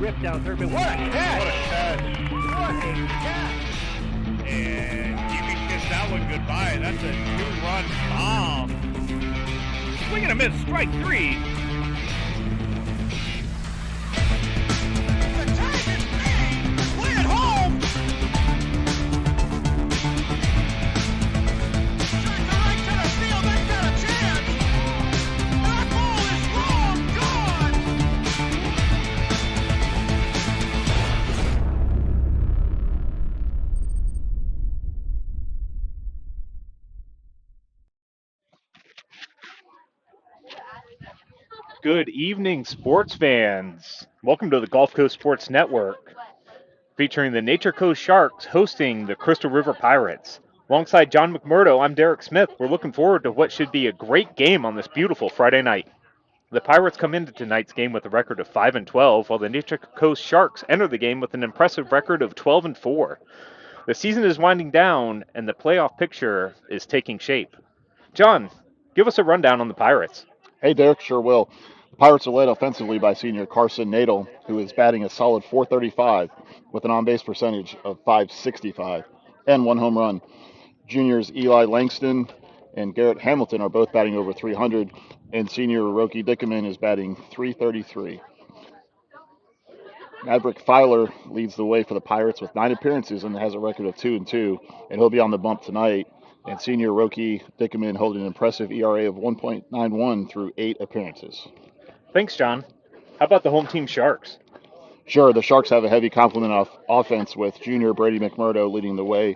rip down third base. What a catch! What a catch. What a catch! And you can kiss that one goodbye. That's a 2-run bomb. Swing and a miss, strike 3. The tag is made! Play it home! Shot to right center field, they've got a chance! That ball is long gone! Good evening, sports fans. Welcome to the Gulf Coast Sports Network, featuring the Nature Coast Sharks hosting the Crystal River Pirates. Alongside John McMurdo, I'm Derek Smith. We're looking forward to what should be a great game on this beautiful Friday night. The Pirates come into tonight's game with a record of 5-12, while the Nature Coast Sharks enter the game with an impressive record of 12-4. The season is winding down, and the playoff picture is taking shape. John, give us a rundown on the Pirates. Hey, Derek, sure will. The Pirates are led offensively by senior Carson Nadel, who is batting a solid .435 with an on-base percentage of .565 and one home run. Juniors Eli Langston and Garrett Hamilton are both batting over .300, and senior Roki Dickerman is batting .333. Maverick Filer leads the way for the Pirates with 9 appearances and has a record of 2-2, and he'll be on the bump tonight. And senior Roki Dickerman holding an impressive ERA of 1.91 through 8 appearances. Thanks, John. How about the home team Sharks? Sure, the Sharks have a heavy complement of offense with junior Brady McMurdo leading the way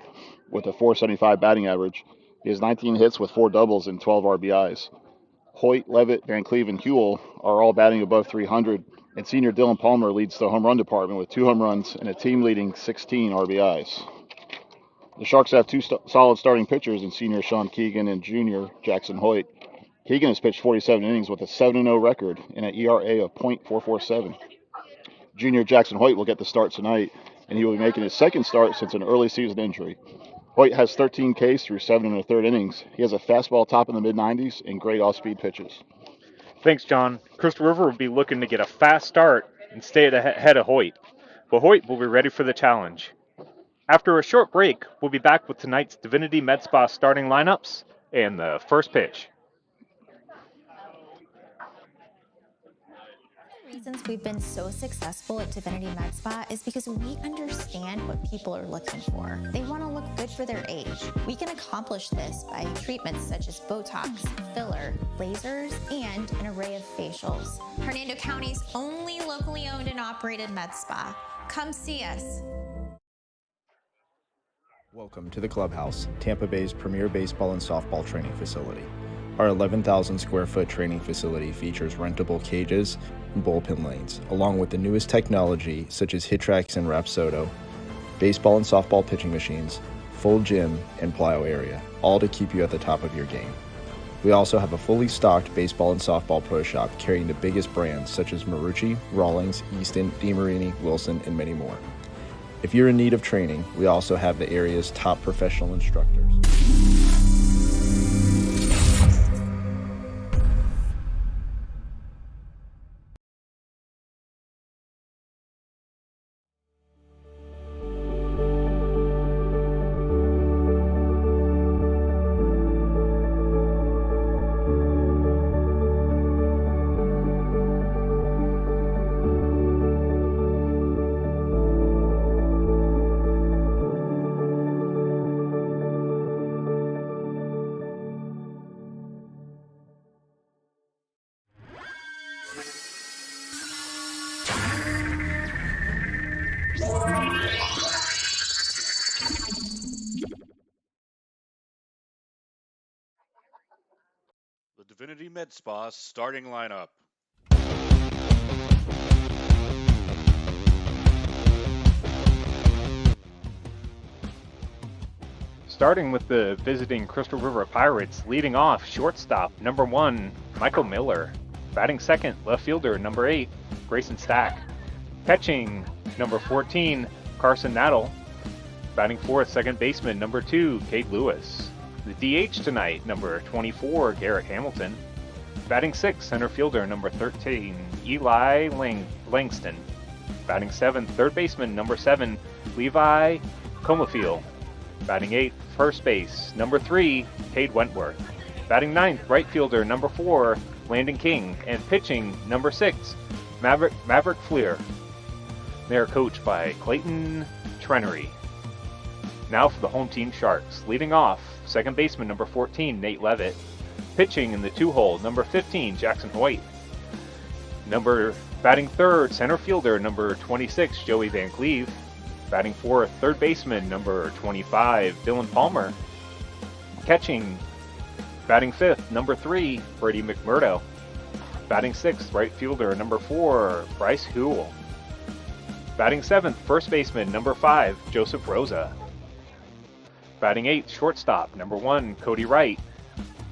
with a .475 batting average. He has 19 hits with 4 doubles and 12 RBIs. Hoyt, Levitt, Van Cleve, and Huell are all batting above .300, and senior Dylan Palmer leads the home run department with 2 home runs and a team-leading 16 RBIs. The Sharks have 2 solid starting pitchers in senior Sean Keegan and junior Jackson Hoyt. Keegan has pitched 47 innings with a 7-0 record and an ERA of .447. Junior Jackson Hoyt will get the start tonight, and he will be making his second start since an early season injury. Hoyt has 13 Ks through 7 1/3 innings. He has a fastball top in the mid-90s and great off-speed pitches. Thanks, John. Crystal River will be looking to get a fast start and stay ahead of Hoyt, but Hoyt will be ready for the challenge. After a short break, we'll be back with tonight's Divinity Med Spa starting lineups and the first pitch. The reasons we've been so successful at Divinity Med Spa is because we understand what people are looking for. They want to look good for their age. We can accomplish this by treatments such as Botox, filler, lasers, and an array of facials. Hernando County's only locally owned and operated med spa. Come see us. Welcome to the Clubhouse, Tampa Bay's premier baseball and softball training facility. Our 11,000 square foot training facility features rentable cages and bullpen lanes, along with the newest technology such as HitTrax and Rapsodo, baseball and softball pitching machines, full gym, and plyo area, all to keep you at the top of your game. We also have a fully stocked baseball and softball pro shop carrying the biggest brands such as Marucci, Rawlings, Easton, DeMarini, Wilson, and many more. If you're in need of training, we also have the area's top professional instructors. The Divinity Med Spa starting lineup. Starting with the visiting Crystal River Pirates, leading off shortstop number 1, Michael Miller. Batting second, left fielder number 8, Grayson Stack. Catching number 14, Carson Nadel. Batting fourth, second baseman number 2, Cade Lewis. The DH tonight, number 24, Garrett Hamilton. Batting sixth, center fielder number 13, Eli Langston. Batting 7th, third baseman, number 7, Levi Comafield. Batting 8th, first base, number 3, Cade Wentworth. Batting 9th, right fielder, number 4, Landon King. And pitching, number 6, Maverick Fleer. They are coached by Clayton Trenery. Now for the home team Sharks. Leading off, second baseman, number 14, Nate Levitt. Pitching in the 2-hole, number 15, Jackson Hoyt. Batting third, center fielder, number 26, Joey Van Cleve. Batting fourth, third baseman, number 25, Dylan Palmer. Batting fifth, number 3, Brady McMurdo. Batting sixth, right fielder, number 4, Bryce Hool. Batting seventh, first baseman, number 5, Joseph Rosa. Batting eighth, shortstop, number 1, Cody Wright.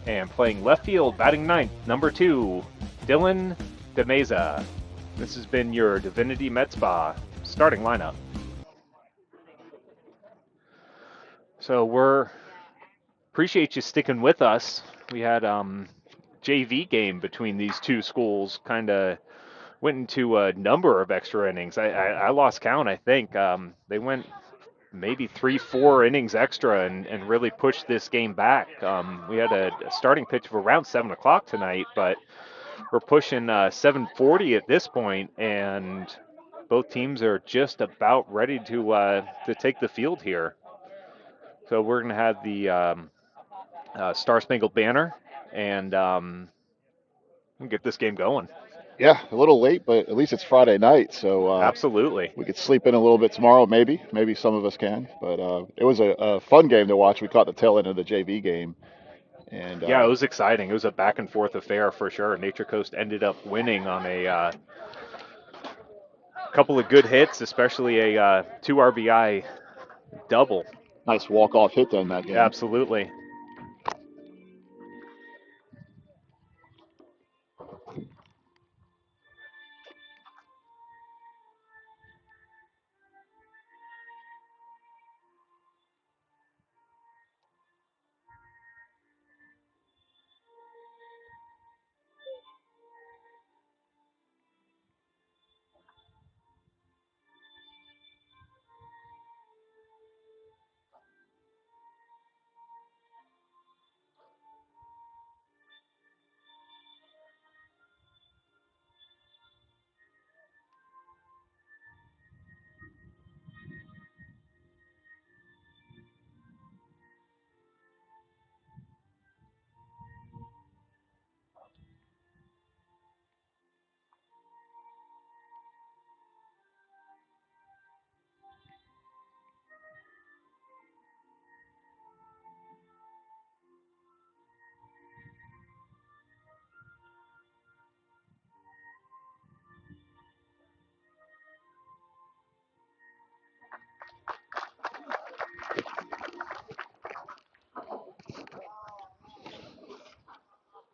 And playing left field, batting ninth, number 2, Dylan DeMeza. This has been your Divinity Med Spa starting lineup. So appreciate you sticking with us. We had JV game between these two schools, kind of went into a number of extra innings. I lost count, I think. They went maybe 3-4 innings extra and really pushed this game back. We had a starting pitch of around 7 o'clock tonight, but we're pushing 7:40 at this point, and both teams are just about ready to take the field here. So we're going to have the Star Spangled Banner and get this game going. Yeah, a little late, but at least it's Friday night, so Absolutely. we could sleep in a little bit tomorrow, maybe. Maybe some of us can. But it was a fun game to watch. We caught the tail end of the JV game. And Yeah, it was exciting. It was a back and forth affair for sure. Nature Coast ended up winning on a couple of good hits, especially a 2 RBI double. nice walk-off hit to end that game. Absolutely.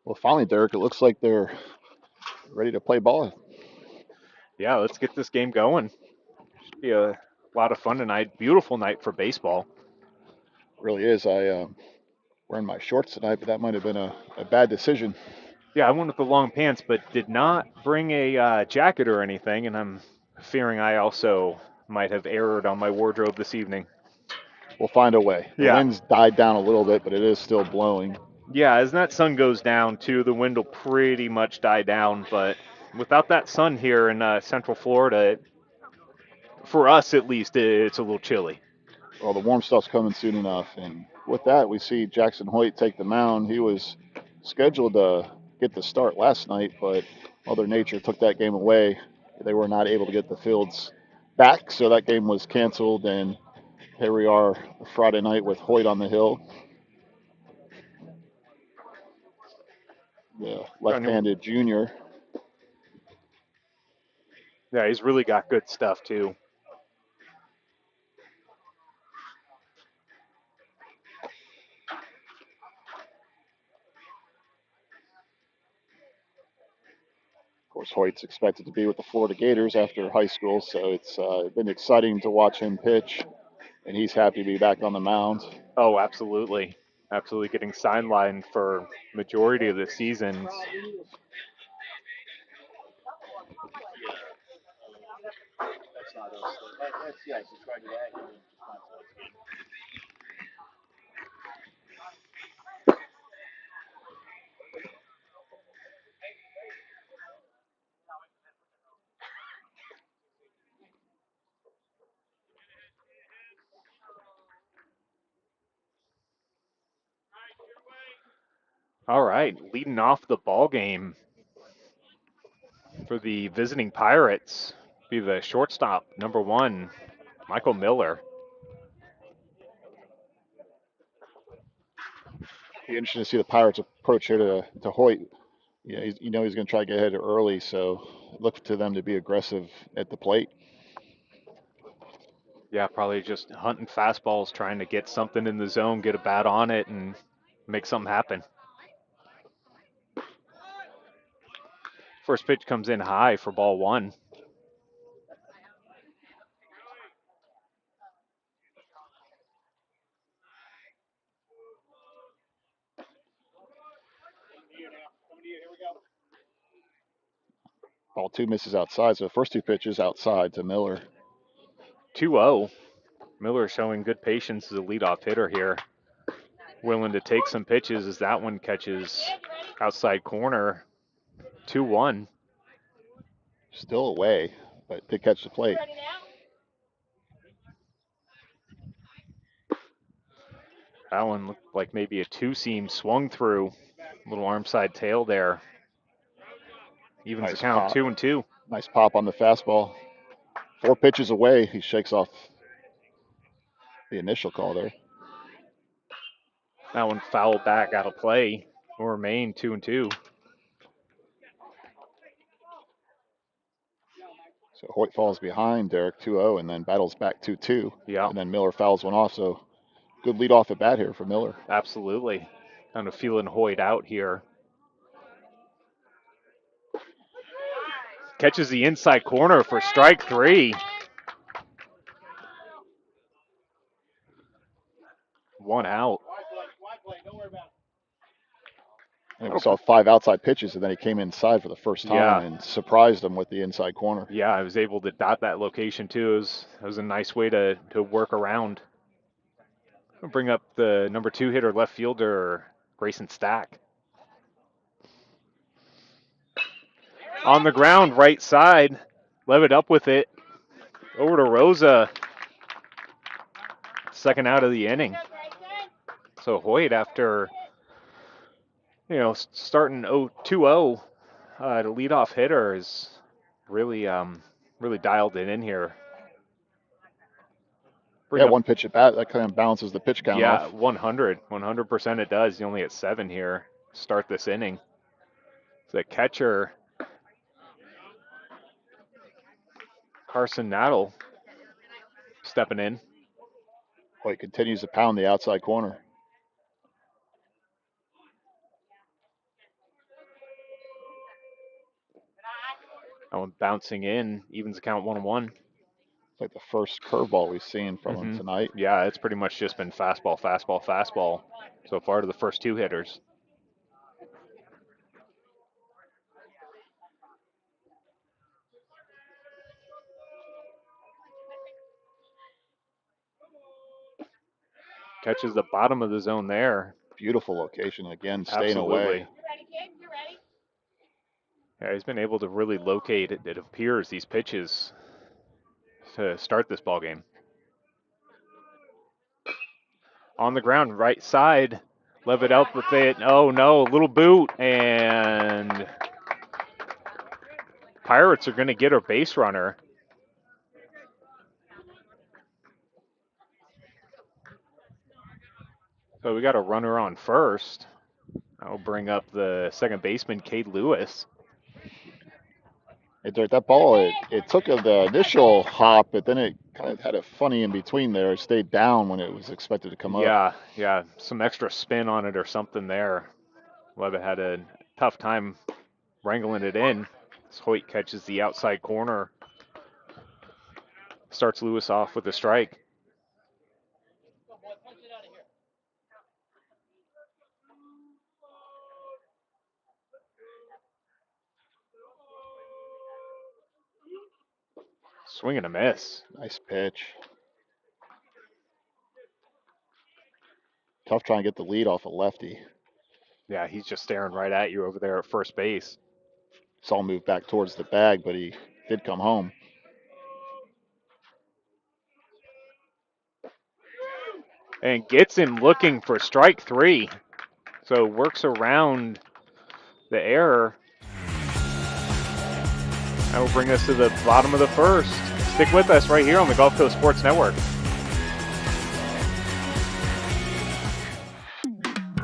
Well, finally, Derek, it looks like they're ready to play ball. Yeah, let's get this game going. Should be a lot of fun tonight. Beautiful night for baseball. Really is. Wearing my shorts tonight, but that might have been a bad decision. Yeah, I went with the long pants, but did not bring a jacket or anything, and I'm fearing I also might have erred on my wardrobe this evening. We'll find a way. The Yeah. wind's died down a little bit, but it is still blowing. Yeah, as that sun goes down, too, the wind will pretty much die down, but without that sun here in Central Florida, for us at least, it's a little chilly. Well, the warm stuff's coming soon enough. And with that, we see Jackson Hoyt take the mound. He was scheduled to get the start last night, but Mother Nature took that game away. They were not able to get the fields back, so that game was canceled. And here we are Friday night with Hoyt on the hill. The left-handed junior. Yeah, he's really got good stuff, too. Of course, Hoyt's expected to be with the Florida Gators after high school, so it's been exciting to watch him pitch, and he's happy to be back on the mound. Oh, absolutely. Absolutely getting sidelined for majority of the seasons. All right, leading off the ball game for the visiting Pirates be the shortstop, number 1, Michael Miller. Be interesting to see the Pirates approach here to Hoyt. Yeah, he's going to try to get ahead early, so look to them to be aggressive at the plate. Yeah, probably just hunting fastballs, trying to get something in the zone, get a bat on it, and make something happen. First pitch comes in high for ball 1. Ball 2 misses outside, so the first 2 pitches outside to Miller. 2-0. Miller showing good patience as a leadoff hitter here. Willing to take some pitches as that one catches outside corner. 2-1. Still away, but did catch the plate. That one looked like maybe a 2-seam swung through. Little arm side tail there. Evens Nice the count, pop. 2-2. Nice pop on the fastball. 4 pitches away. He shakes off the initial call there. That one fouled back out of play. Will remain 2-2. So Hoyt falls behind Derek 2-0 and then battles back 2-2. Yeah, And then Miller fouls one off. So good lead off at bat here for Miller. absolutely. Kind of feeling Hoyt out here. Catches the inside corner for strike 3. 1 out. And we saw 5 outside pitches, and then he came inside for the first time and surprised him with the inside corner. Yeah, I was able to dot that location too. It was a nice way to work around. I'll bring up the number 2 hitter, left fielder, Grayson Stack. On the ground, right side. Levitt up with it. Over to Rosa. Second out of the inning. So Hoyt, after starting 2-0, the leadoff hitter is really dialed it in here. Yeah, 1 pitch at bat, that kind of balances the pitch count off. 100% it does. He's only at 7 here. Start this inning. The catcher, Carson Naddle, stepping in. Hoyt continues to pound the outside corner. That one bouncing in, evens the count 1-1. It's like the first curveball we've seen from him tonight. Yeah, it's pretty much just been fastball so far to the first 2 hitters. Catches the bottom of the zone there. Beautiful location again, staying away. Yeah, he's been able to really locate, it appears, these pitches to start this ball game. On the ground, right side. Levitt up with it. Oh no, little boot, and Pirates are going to get a base runner. So we got a runner on first. I'll bring up the second baseman, Cade Lewis. That ball, it took the initial hop, but then it kind of had a funny in between there. It stayed down when it was expected to come up. Yeah, some extra spin on it or something there. Levitt had a tough time wrangling it in. Hoyt catches the outside corner. Starts Lewis off with a strike. Swing and a miss. Nice pitch. Tough trying to get the lead off a lefty. Yeah, he's just staring right at you over there at first base. Saw him move back towards the bag, but he did come home. And gets him looking for strike 3. So works around the error. That will bring us to the bottom of the first. Stick with us right here on the Gulf Coast Sports Network.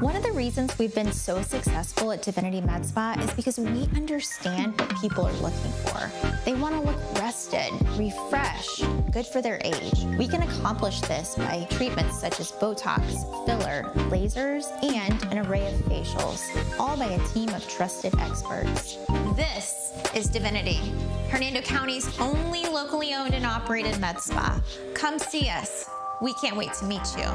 One of the reasons we've been so successful at Divinity Med Spa is because we understand what people are looking for. They want to look rested, refreshed, good for their age. We can accomplish this by treatments such as Botox, filler, lasers, and an array of facials, all by a team of trusted experts. This is Divinity, Hernando County's only locally owned and operated med spa. Come see us. We can't wait to meet you.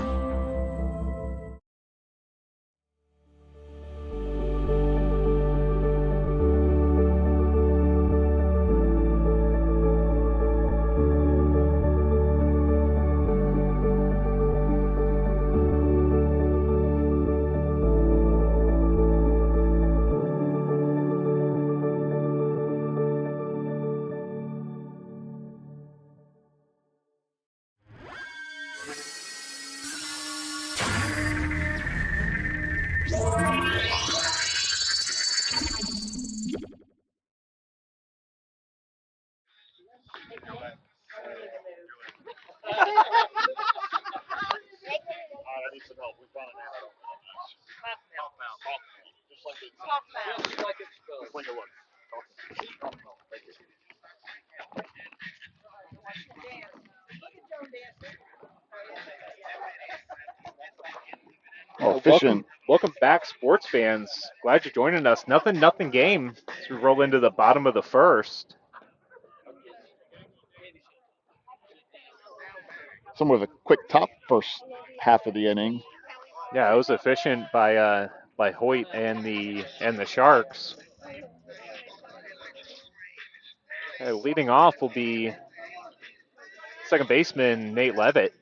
Welcome back, sports fans. Glad you're joining us. Nothing game as we roll into the bottom of the first. Someone with a quick top first half of the inning. Yeah, it was efficient by Hoyt and the Sharks. Leading off will be second baseman Nate Levitt.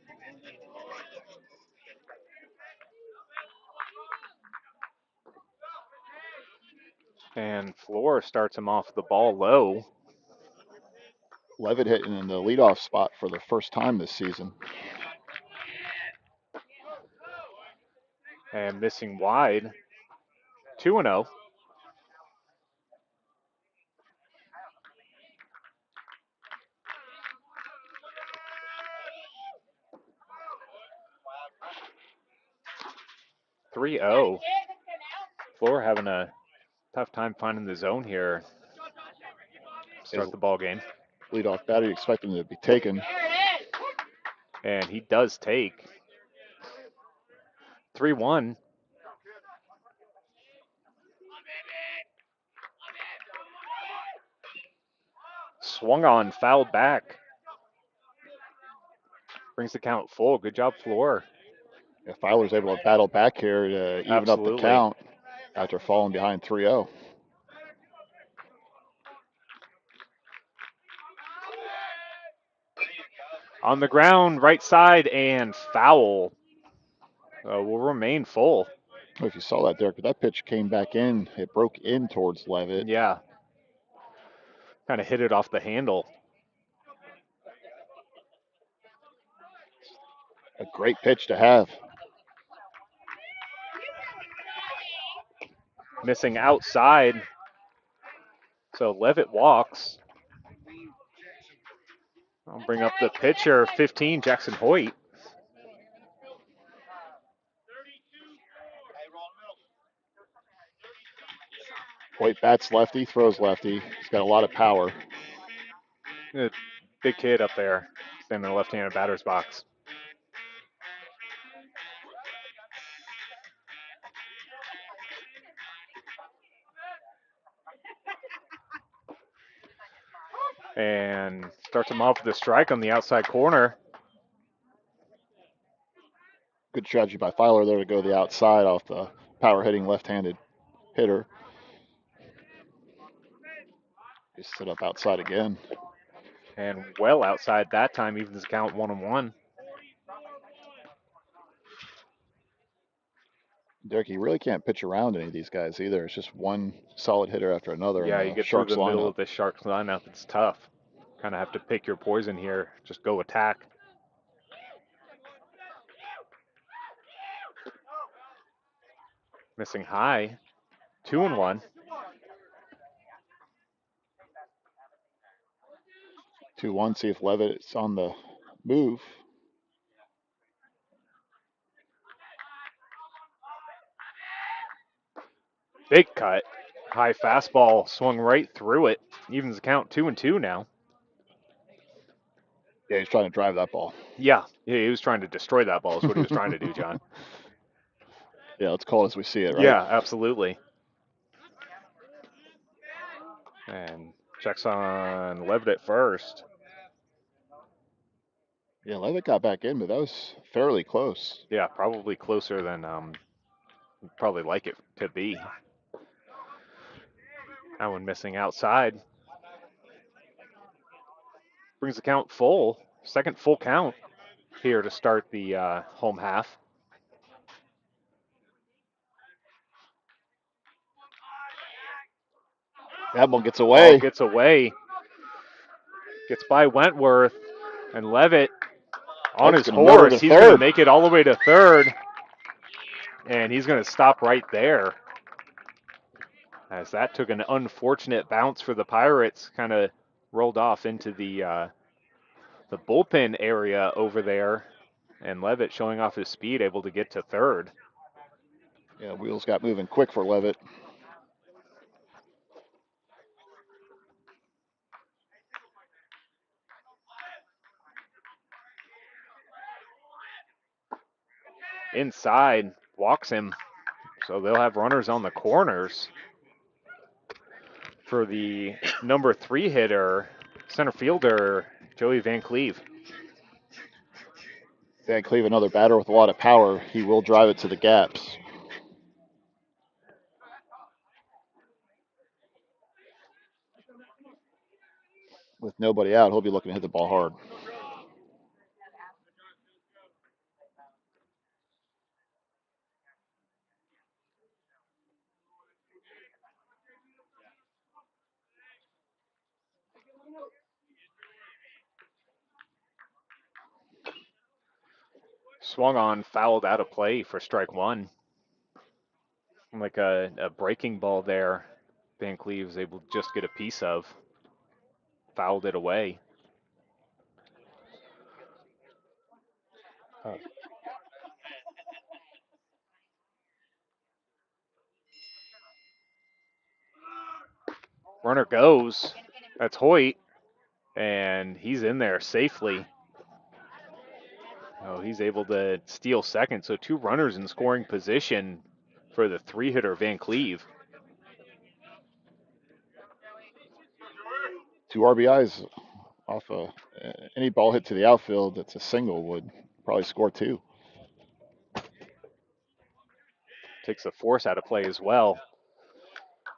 And Floor starts him off the ball low. Levitt hitting in the leadoff spot for the first time this season. And missing wide. 2-0. Floor having a tough time finding the zone here. Start the ball game. Leadoff batter, you expect him to be taken. And he does take. 3-1. Swung on, fouled back. Brings the count full. Good job, Floor. Yeah, Fowler's able to battle back here to even up the count after falling behind 3-0. On the ground, right side, and foul. Will remain full. If you saw that, Derek, that pitch came back in. It broke in towards Levitt. Yeah. Kind of hit it off the handle. A great pitch to have. Missing outside. So Levitt walks. I'll bring up the pitcher, 15, Jackson Hoyt. Hoyt bats lefty, throws lefty. He's got a lot of power. Big kid up there, standing in the left-handed batter's box. And starts him off with a strike on the outside corner. Good strategy by Fowler there to go the outside off the power-hitting left-handed hitter. He stood up outside again. And well outside that time, evens the count 1-1. Derek, you really can't pitch around any of these guys either. It's just one solid hitter after another in Yeah, you the get through Sharks the middle lineup. of the Sharks lineup, it's tough. Kind of have to pick your poison here. Just go attack. Missing high. 2-1. 2-1, see if Levitt's on the move. Big cut. High fastball swung right through it. Evens the count 2-2 now. Yeah, he's trying to drive that ball. Yeah, he was trying to destroy that ball, is what he was trying to do, John. Yeah, let's call it as we see it, right? Yeah, absolutely. And checks on Levitt at first. Yeah, Levitt got back in, but that was fairly close. Yeah, probably closer than probably like it to be. That one missing outside. Brings the count full. Second full count here to start the home half. That one gets Ball away. gets away. Gets by Wentworth. And Levitt on That's his gonna motor horse. to He's going to third. make it all the way to third. And he's going to stop right there. As that took an unfortunate bounce for the Pirates. Kind of rolled off into the bullpen area over there. And Levitt showing off his speed, able to get to third. Yeah, wheels got moving quick for Levitt. Inside, walks him. So they'll have runners on the corners for the number 3 hitter, center fielder, Joey Van Cleve. Van Cleve, another batter with a lot of power. He will drive it to the gaps. With nobody out, he'll be looking to hit the ball hard. Swung on, fouled out of play for strike one. Like a breaking ball there. Van Cleve was able to just get a piece of. Fouled it away. Runner goes. That's Hoyt. And he's in there safely. Oh, he's able to steal second. So 2 runners in scoring position for the 3 hitter Van Cleve. 2 RBIs off any ball hit to the outfield that's a single would probably score 2. Takes the force out of play as well.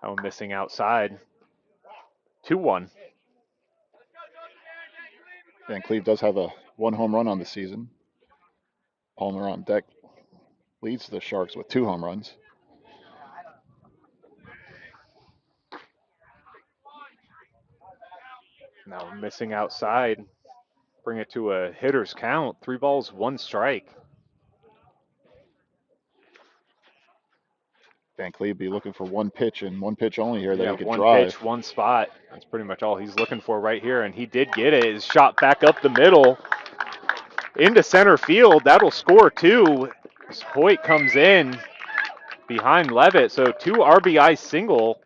That one missing outside. 2-1. Van Cleve does have a 1 home run on the season. Palmer on deck leads the Sharks with 2 home runs. Now missing outside. Bring it to a hitter's count. 3 balls, 1 strike. Van Cleve be looking for 1 pitch and 1 pitch only here that he could 1 drive. pitch, 1 spot. That's pretty much all he's looking for right here. And he did get it. His shot back up the middle into center field. That'll score 2. As Hoyt comes in behind Levitt. So 2 RBI single.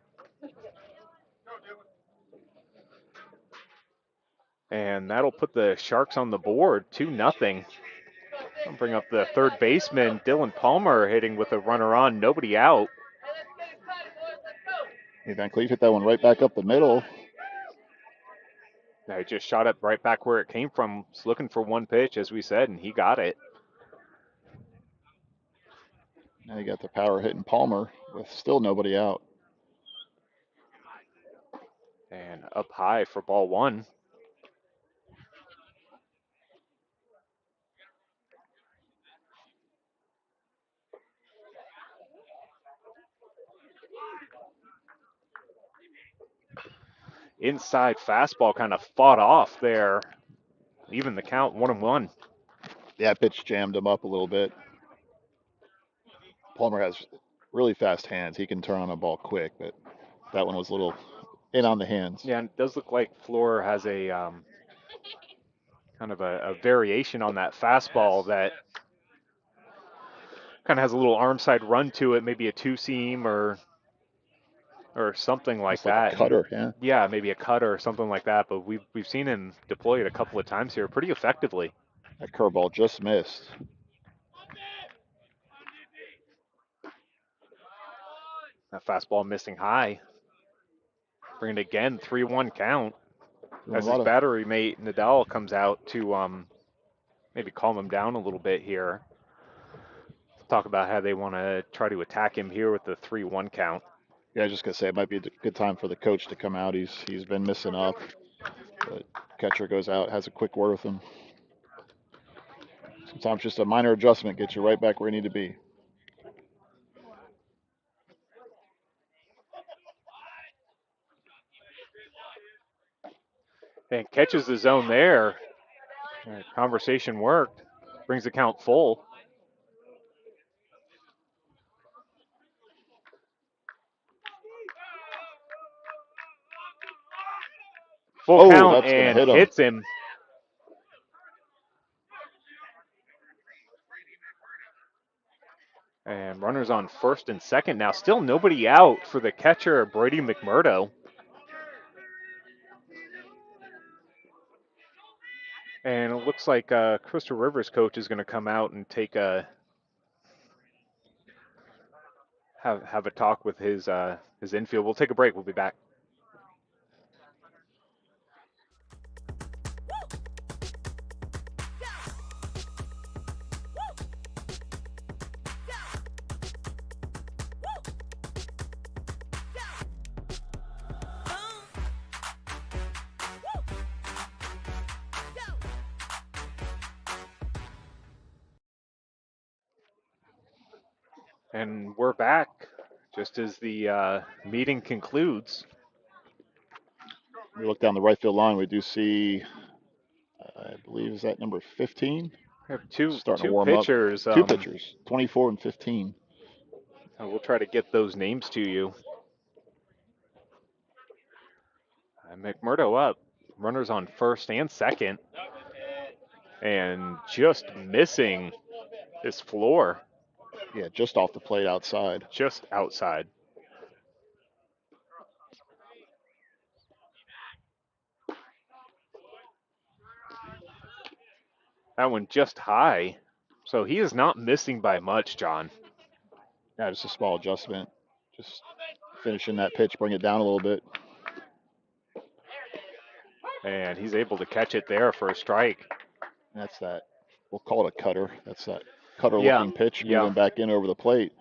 And that'll put the Sharks on the board, 2-0. I'll bring up the third baseman, Dylan Palmer, hitting with a runner on, nobody out. Hey, Van Cleve hit that one right back up the middle. Now he just shot it right back where it came from. He's looking for 1 pitch, as we said, and he got it. Now you got the power hitting Palmer with still nobody out. And up high for ball 1. inside fastball kind of fought off there. Even the count 1-1. Yeah, pitch jammed him up a little bit. Palmer has really fast hands. He can turn on a ball quick, but that one was a little in on the hands. Yeah, and it does look like Floor has a kind of a variation on that fastball that kind of has a little arm side run to it, maybe a two seam or something like Almost like a that. And cutter, yeah. yeah, maybe a cutter or something like that. But we've seen him deploy it a couple of times here pretty effectively. That curveball just missed. That fastball missing high. Bring it again, 3-1 count. Doing As a his lot of battery mate Nadal comes out to maybe calm him down a little bit here. Talk about how they want to try to attack him here with the 3-1 count. Yeah, I was just gonna say it might be a good time for the coach to come out. He's been missing up, but catcher goes out, has a quick word with him. Sometimes just a minor adjustment gets you right back where you need to be. And catches the zone there. Conversation worked. Brings the count full. Full count That's gonna and hit him. hits him. And runners on first and second now. Still nobody out for the catcher, Brady McMurdo. And it looks like Crystal Rivers coach is going to come out and take have a talk with his infield. We'll take a break. We'll be back. And we're back just as the meeting concludes. We look down the right field line. We do see, I believe, is that number 15? We have two Starting to two warm pitchers. up. Two pitchers, 24 and 15. We'll try to get those names to you. McMurdo up. Runners on first and second. And just missing this floor. Yeah, just off the plate outside. Just outside. That one just high. So he is not missing by much, John. Yeah, just a small adjustment. Just finishing that pitch, bring it down a little bit. And he's able to catch it there for a strike. That's that. We'll call it a cutter. That's that cutter-looking pitch moving back in over the plate.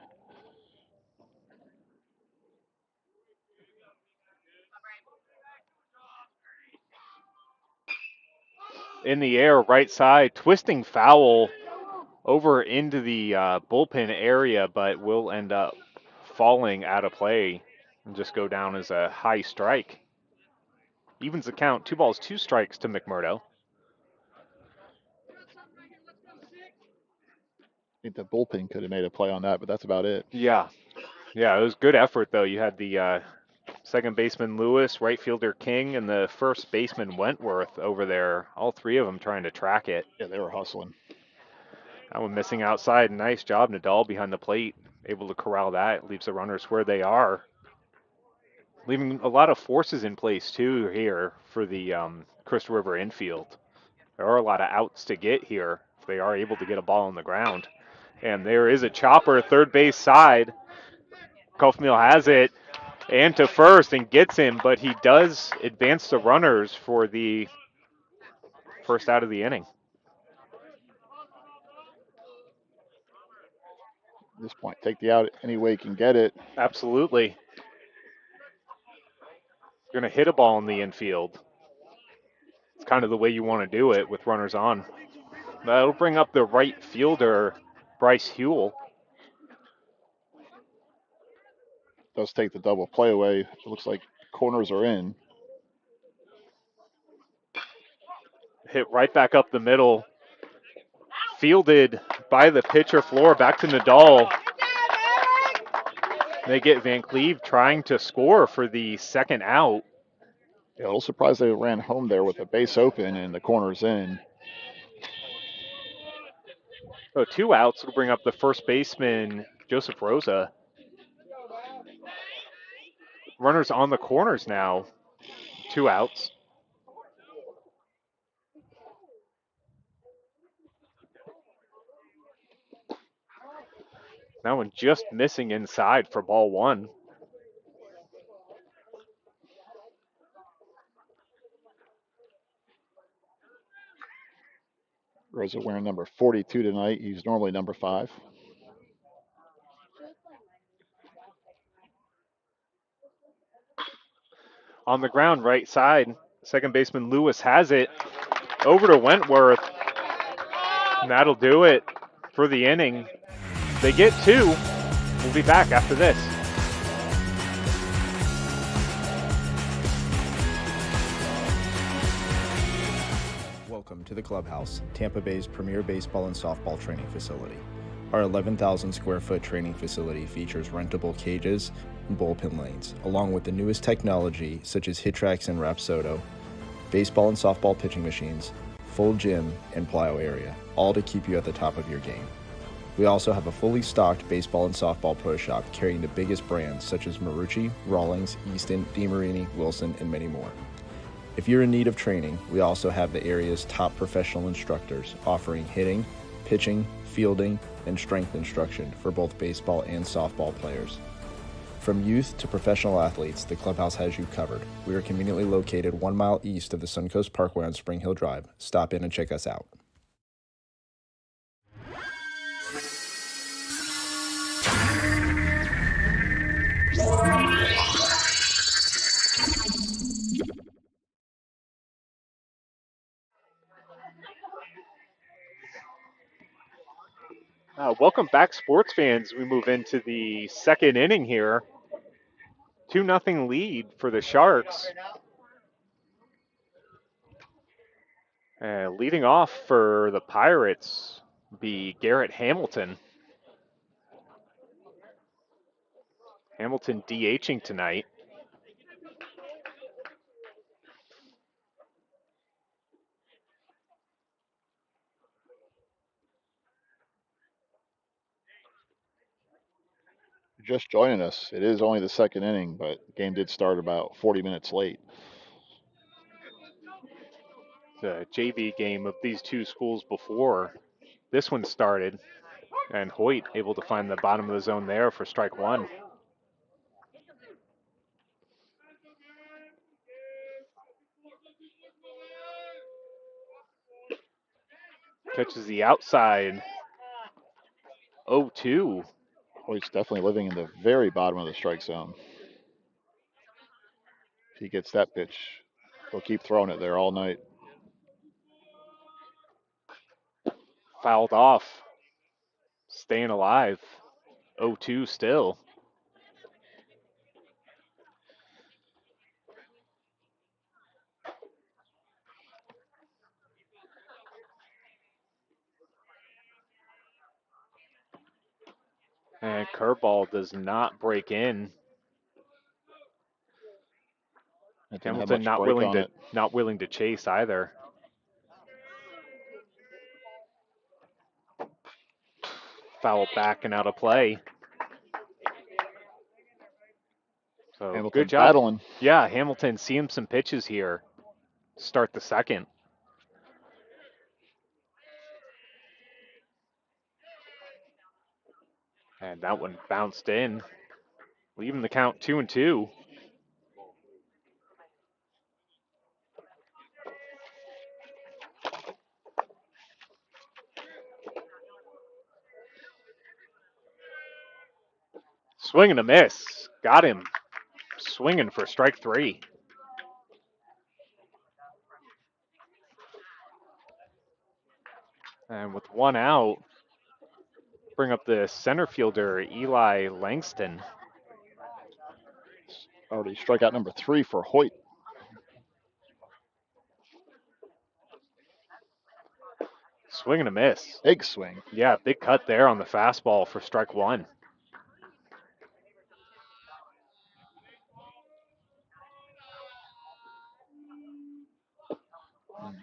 In the air, right side, twisting foul over into the bullpen area, but will end up falling out of play and just go down as a high strike. Evens the count, 2 balls, 2 strikes to McMurdo. I think the bullpen could have made a play on that, but that's about it. Yeah, it was good effort though. You had the second baseman Lewis, right fielder King, and the first baseman Wentworth over there. All three of them trying to track it. Yeah, they were hustling. That one missing outside. Nice job, Nadal behind the plate. Able to corral that. Leaves the runners where they are. Leaving a lot of forces in place too here for the Crystal River infield. There are a lot of outs to get here if they are able to get a ball on the ground. And there is a chopper, third base side. Kaufmeal has it and to first and gets him, but he does advance the runners for the first out of the inning. At this point, take the out any way you can get it. Absolutely. You're going to hit a ball in the infield. It's kind of the way you want to do it with runners on. That'll bring up the right fielder, Bryce Hewell. Does take the double play away. It looks like corners are in. hit right back up the middle. Fielded by the pitcher floor, back to Nadal. They get Van Cleve trying to score for the second out. Yeah, a little surprised they ran home there with the base open and the corners in. So 2 outs will bring up the first baseman, Joseph Rosa. Runners on the corners now. 2 outs. That one just missing inside for ball 1. Rosa wearing number 42 tonight. He's normally number 5. On the ground, right side. Second baseman Lewis has it. Over to Wentworth. And that'll do it for the inning. They get 2. We'll be back after this. Welcome to the Clubhouse, Tampa Bay's premier baseball and softball training facility. Our 11,000 square foot training facility features rentable cages and bullpen lanes, along with the newest technology such as HitTrax and Rapsodo, baseball and softball pitching machines, full gym, and plyo area, all to keep you at the top of your game. We also have a fully stocked baseball and softball pro shop carrying the biggest brands such as Marucci, Rawlings, Easton, DeMarini, Wilson, and many more. If you're in need of training, we also have the area's top professional instructors offering hitting, pitching, fielding, and strength instruction for both baseball and softball players. From youth to professional athletes, the clubhouse has you covered. We are conveniently located 1 mile east of the Suncoast Parkway on Spring Hill Drive. Stop in and check us out. Welcome back, sports fans. We move into the second inning here. 2-0 lead for the Sharks. Leading off for the Pirates be Garrett Hamilton. Hamilton DHing tonight. Just joining us. It is only the second inning, but the game did start about 40 minutes late. The JV game of these two schools before this one started, and Hoyt able to find the bottom of the zone there for strike 1. Catches the outside. 0-2. Hoyt's definitely living in the very bottom of the strike zone. If he gets that pitch, he'll keep throwing it there all night. Fouled off. Staying alive. 0-2 still. And curveball does not break in. Hamilton not willing to chase either. Foul back and out of play. So Hamilton good job. battling. Yeah, Hamilton seeing some pitches here. Start the second. And that one bounced in, leaving the count 2-2. Swing and a miss. Got him. Swinging for strike 3. And with 1 out, bring up the center fielder, Eli Langston. Already strikeout number 3 for Hoyt. Swing and a miss. Big swing. Yeah, big cut there on the fastball for strike one.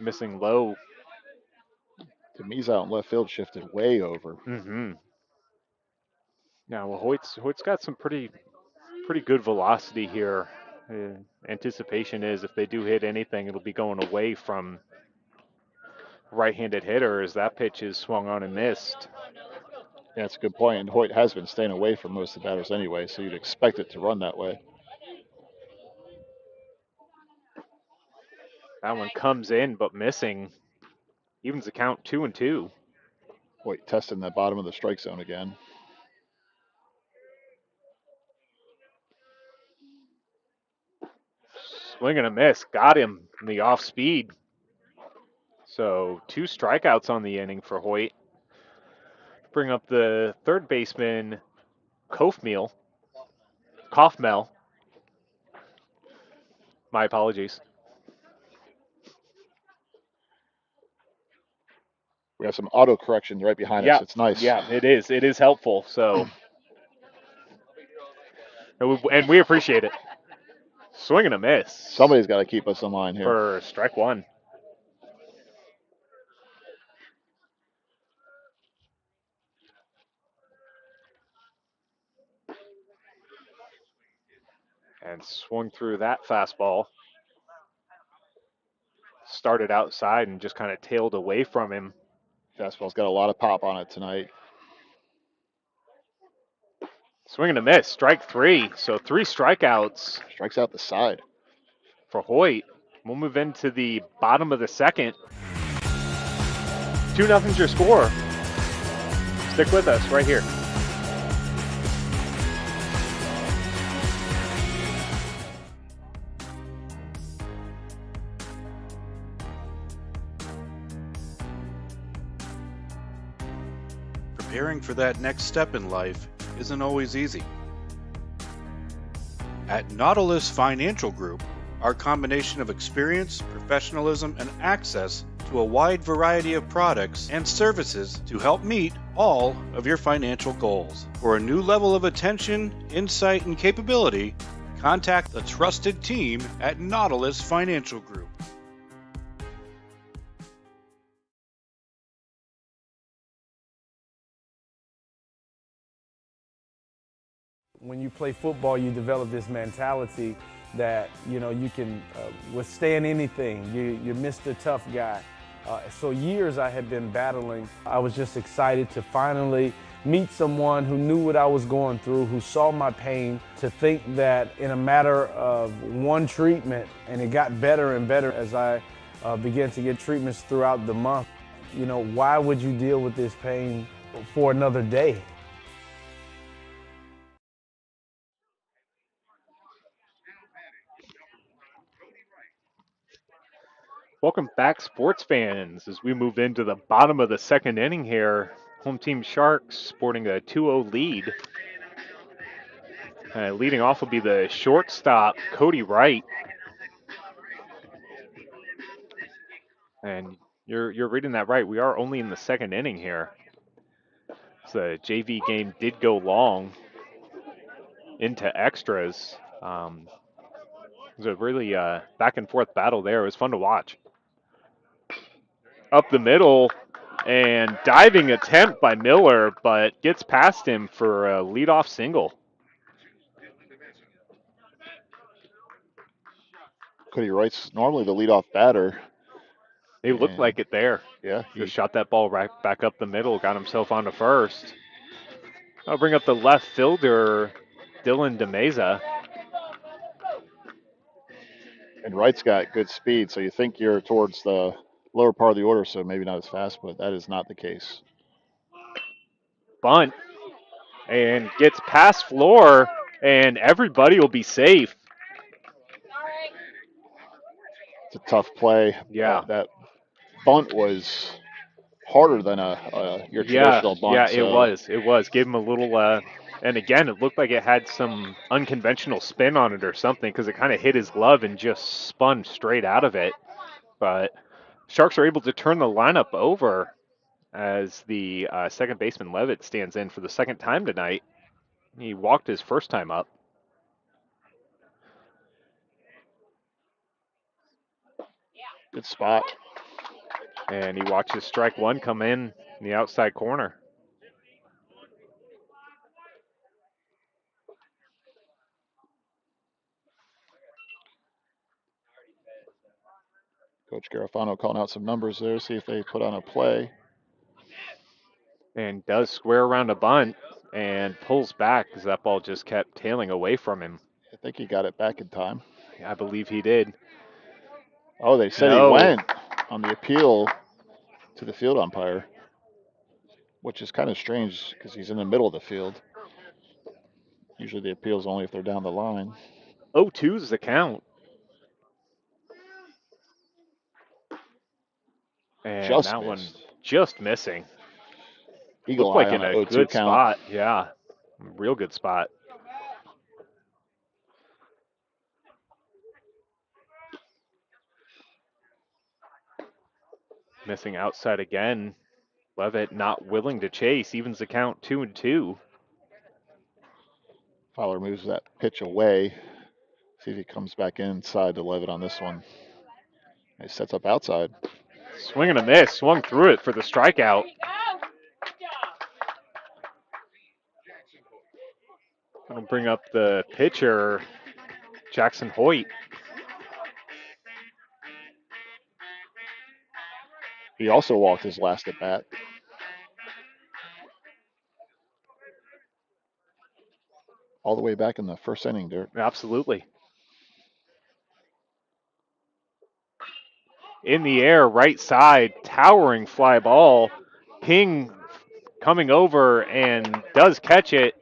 Missing low. To me's out in left field, shifted way over. Mm-hmm. Now, well, Hoyt's got some pretty good velocity here. Anticipation is if they do hit anything, it'll be going away from right-handed hitter as that pitch is swung on and missed. Yeah, that's a good point. And Hoyt has been staying away from most of the batters anyway, so you'd expect it to run that way. That one comes in but missing. Evens the count 2-2. Hoyt testing the bottom of the strike zone again. Swing and a miss. Got him in the off speed. So 2 strikeouts on the inning for Hoyt. Bring up the third baseman, Kaufmel. My apologies. We have some auto corrections right behind us. It's nice. Yeah, it is. It is helpful. So, and we appreciate it. Swing and a miss. Somebody's got to keep us in line here. For strike one. And swung through that fastball. Started outside and just kind of tailed away from him. Fastball's got a lot of pop on it tonight. Swing and a miss. Strike 3. So 3 strikeouts. Strikes out the side. For Hoyt. We'll move into the bottom of the second. 2-0's your score. Stick with us right here. Preparing for that next step in life isn't always easy. At Nautilus Financial Group, our combination of experience, professionalism, and access to a wide variety of products and services to help meet all of your financial goals. For a new level of attention, insight, and capability, contact the trusted team at Nautilus Financial Group. When you play football, you develop this mentality that, you can withstand anything. You're Mr. Tough Guy. So years I had been battling. I was just excited to finally meet someone who knew what I was going through, who saw my pain, to think that in a matter of one treatment, and it got better and better as I began to get treatments throughout the month. Why would you deal with this pain for another day? Welcome back, sports fans, as we move into the bottom of the second inning here. Home team Sharks sporting a 2-0 lead. Leading off will be the shortstop, Cody Wright. And you're reading that right. We are only in the second inning here. So the JV game did go long into extras. It was a really back and forth battle there. It was fun to watch. Up the middle, and diving attempt by Miller, but gets past him for a leadoff single. Cody Wright's normally the leadoff batter. He looked like it there. Yeah. Just shot that ball right back up the middle, got himself onto first. I'll bring up the left fielder, Dylan DeMeza. And Wright's got good speed, so you think you're towards the lower part of the order, so maybe not as fast, but that is not the case. Bunt, and gets past Floor, and everybody will be safe. It's a tough play. Yeah. That bunt was harder than your traditional bunt. Yeah, it was. Gave him a little, and again, it looked like it had some unconventional spin on it or something, because it kind of hit his glove and just spun straight out of it. But Sharks are able to turn the lineup over. as the second baseman Levitt stands in for the second time tonight. He walked his first time up. Good spot. And he watches strike one come in the outside corner. Coach Garofano calling out some numbers there, see if they put on a play. And does square around a bunt and pulls back because that ball just kept tailing away from him. I think he got it back in time. I believe he did. Oh, they said No. he went on the appeal to the field umpire, which is kind of strange because he's in the middle of the field. Usually the appeal's only if they're down the line. 0-2 is the count. And Just that missed. one just missing. Eagle Looked like eye in on a an 0-2 good count. spot. Yeah, real good spot. Missing outside again. Levitt not willing to chase. Evens the count 2-2. Fowler moves that pitch away. See if he comes back inside to Levitt on this one. He sets up outside. Swing and a miss. Swung through it for the strikeout. I'll bring up the pitcher, Jackson Hoyt. He also walked his last at bat. All the way back in the first inning, Derek. Absolutely. In the air, right side, towering fly ball. King coming over and does catch it.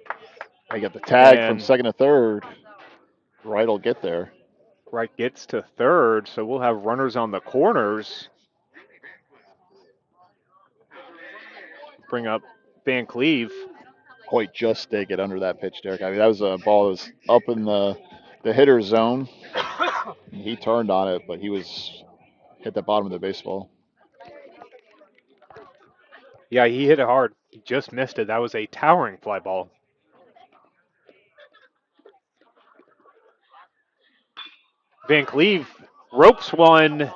I got the tag from And second to third. Right will get there. Right gets to third, so we'll have runners on the corners. Bring up Van Cleve. Hoyt just did get under that pitch, Derek. I mean, that was a ball that was up in the hitter's zone. He turned on it, but he was hit the bottom of the baseball. Yeah, he hit it hard. He just missed it. That was a towering fly ball. Van Cleve ropes one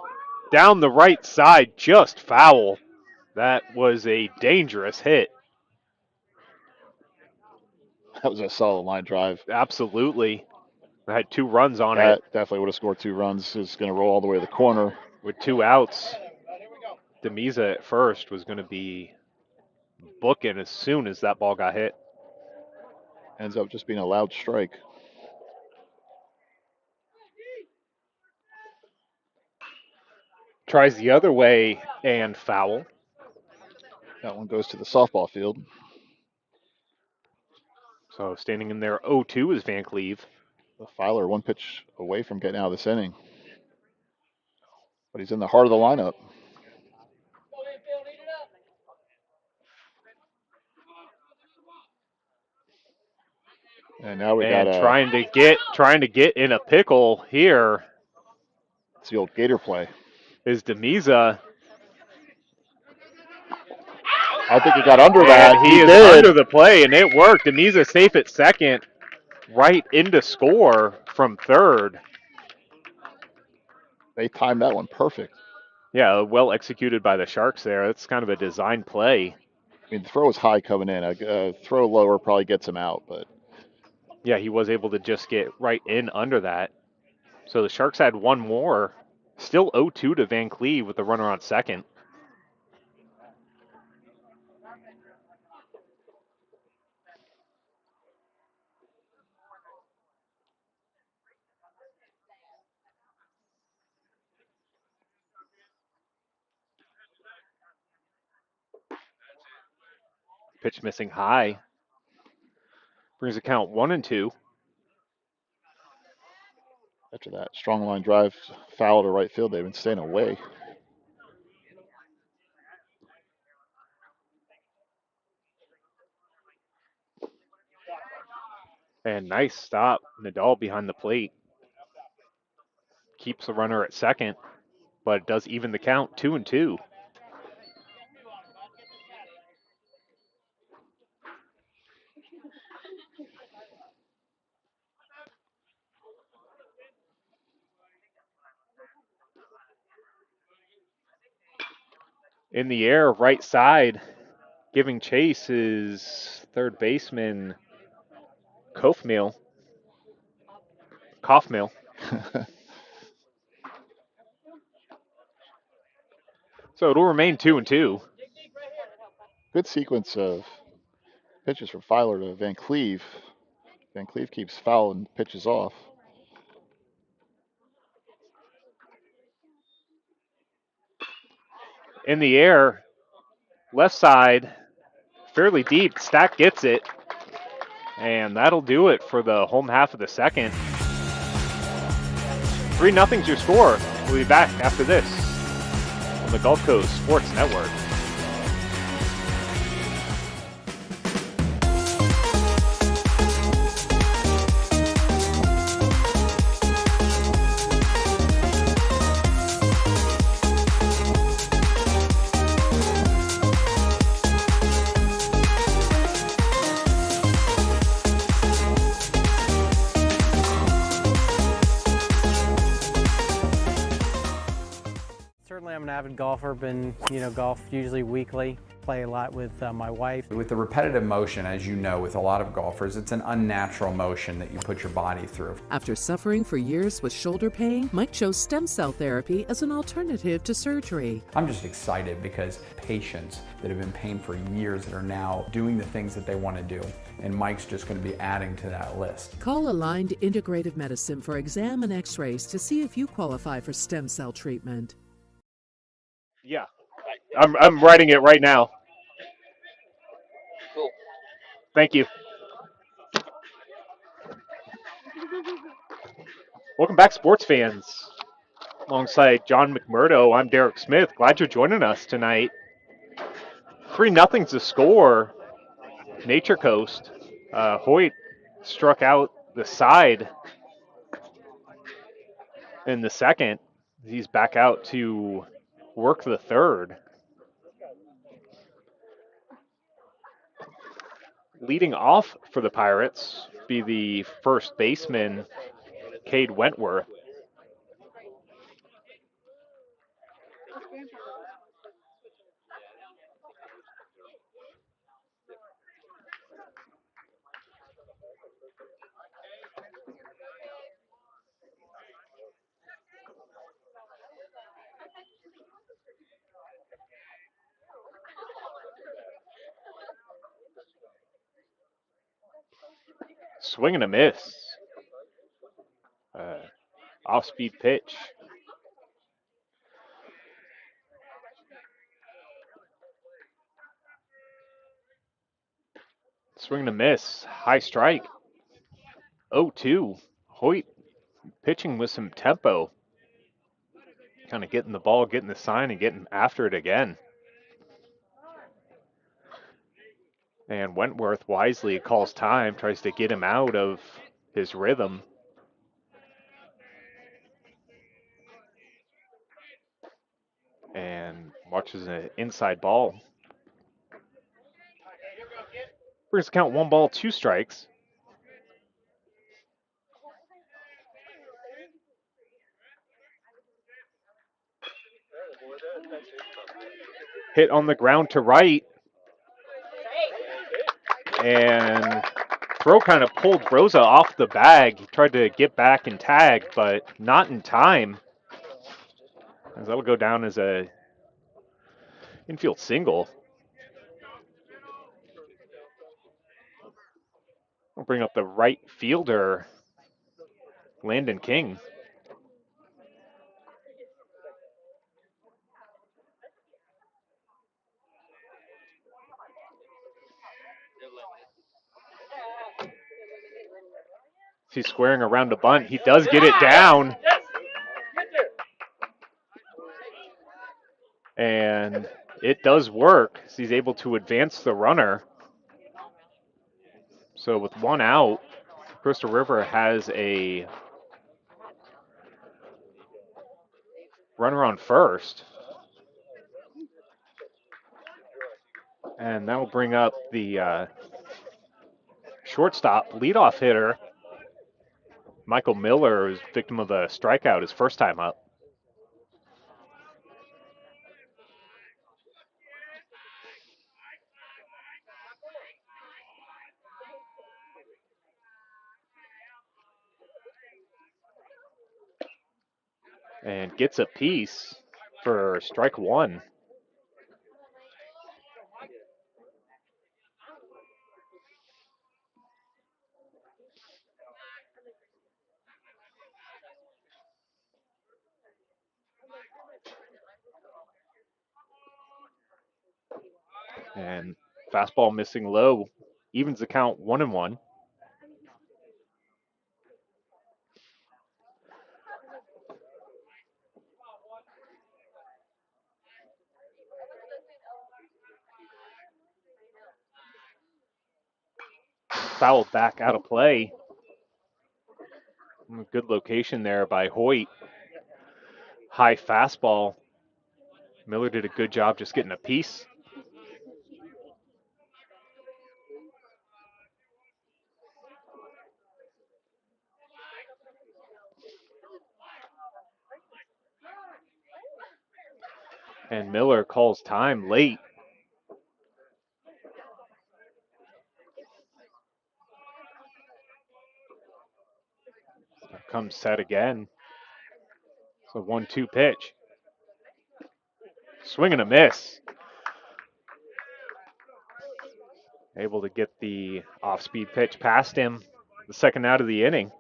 down the right side, just foul. That was a dangerous hit. That was a solid line drive. Absolutely. I had 2 runs on That it. definitely would have scored 2 runs. It's going to roll all the way to the corner. With 2 outs, Demiza at first was going to be booking as soon as that ball got hit. Ends up just being a loud strike. Tries the other way and foul. That one goes to the softball field. So standing in there 0-2 is Van Cleve. The Fowler 1 pitch away from getting out of this inning. But he's in the heart of the lineup. And now we got trying to get in a pickle here. It's the old Gator play. Is Demiza. I think he got under that. He is under the play, and it worked. Demiza safe at second, right into score from third. They timed that one perfect. Yeah, well executed by the Sharks there. That's kind of a design play. I mean, the throw is high coming in. A throw lower probably gets him out, but yeah, he was able to just get right in under that. So the Sharks had 1 more. Still 0-2 to Van Cleve with the runner on second. Pitch missing high. Brings the count 1-2. After that strong line drive foul to right field, they've been staying away. And nice stop. Nadal behind the plate. Keeps the runner at second, but it does even the count 2-2. In the air, right side, giving chase is third baseman Kaufmill. So it'll remain 2-2. Good sequence of pitches from Filer to Van Cleve. Van Cleve keeps fouling pitches off. In the air, left side, fairly deep. Stack gets it. And that'll do it for the home half of the second. 3-0's your score. We'll be back after this on the Gulf Coast Sports Network. Certainly I'm an avid golfer, been, golf usually weekly, play a lot with my wife. With the repetitive motion, as you know, with a lot of golfers, it's an unnatural motion that you put your body through. After suffering for years with shoulder pain, Mike chose stem cell therapy as an alternative to surgery. I'm just excited because patients that have been in pain for years that are now doing the things that they want to do, and Mike's just going to be adding to that list. Call Aligned Integrative Medicine for exam and x-rays to see if you qualify for stem cell treatment. Yeah, I'm writing it right now. Cool. Thank you. Welcome back, sports fans. Alongside John McMurdo, I'm Derek Smith. Glad you're joining us tonight. 3-0's the score. Nature Coast. Hoyt struck out the side in the second. He's back out to work the third. Leading off for the Pirates be the first baseman, Cade Wentworth. Swing and a miss. Off-speed pitch. Swing and a miss. High strike. 0-2. Hoyt pitching with some tempo. Kind of getting the ball, getting the sign, and getting after it again. And Wentworth wisely calls time, tries to get him out of his rhythm. And watches an inside ball. Brings the count 1 ball, 2 strikes. Hit on the ground to right. And throw kind of pulled Rosa off the bag. He tried to get back and tag, but not in time. As that'll go down as a infield single. We'll bring up the right fielder, Landon King. He's squaring around a bunt. He does get it down. And it does work. He's able to advance the runner. So with 1 out, Crystal River has a runner on first. And that will bring up the shortstop leadoff hitter, Michael Miller, who's victim of a strikeout his first time up. and gets a piece for strike one. And fastball missing low, evens the count 1-1. Fouled back out of play. Good location there by Hoyt. High fastball. Miller did a good job just getting a piece. And Miller calls time late. Comes set again. So 1-2 pitch. Swing and a miss. Able to get the off-speed pitch past him. The second out of the inning.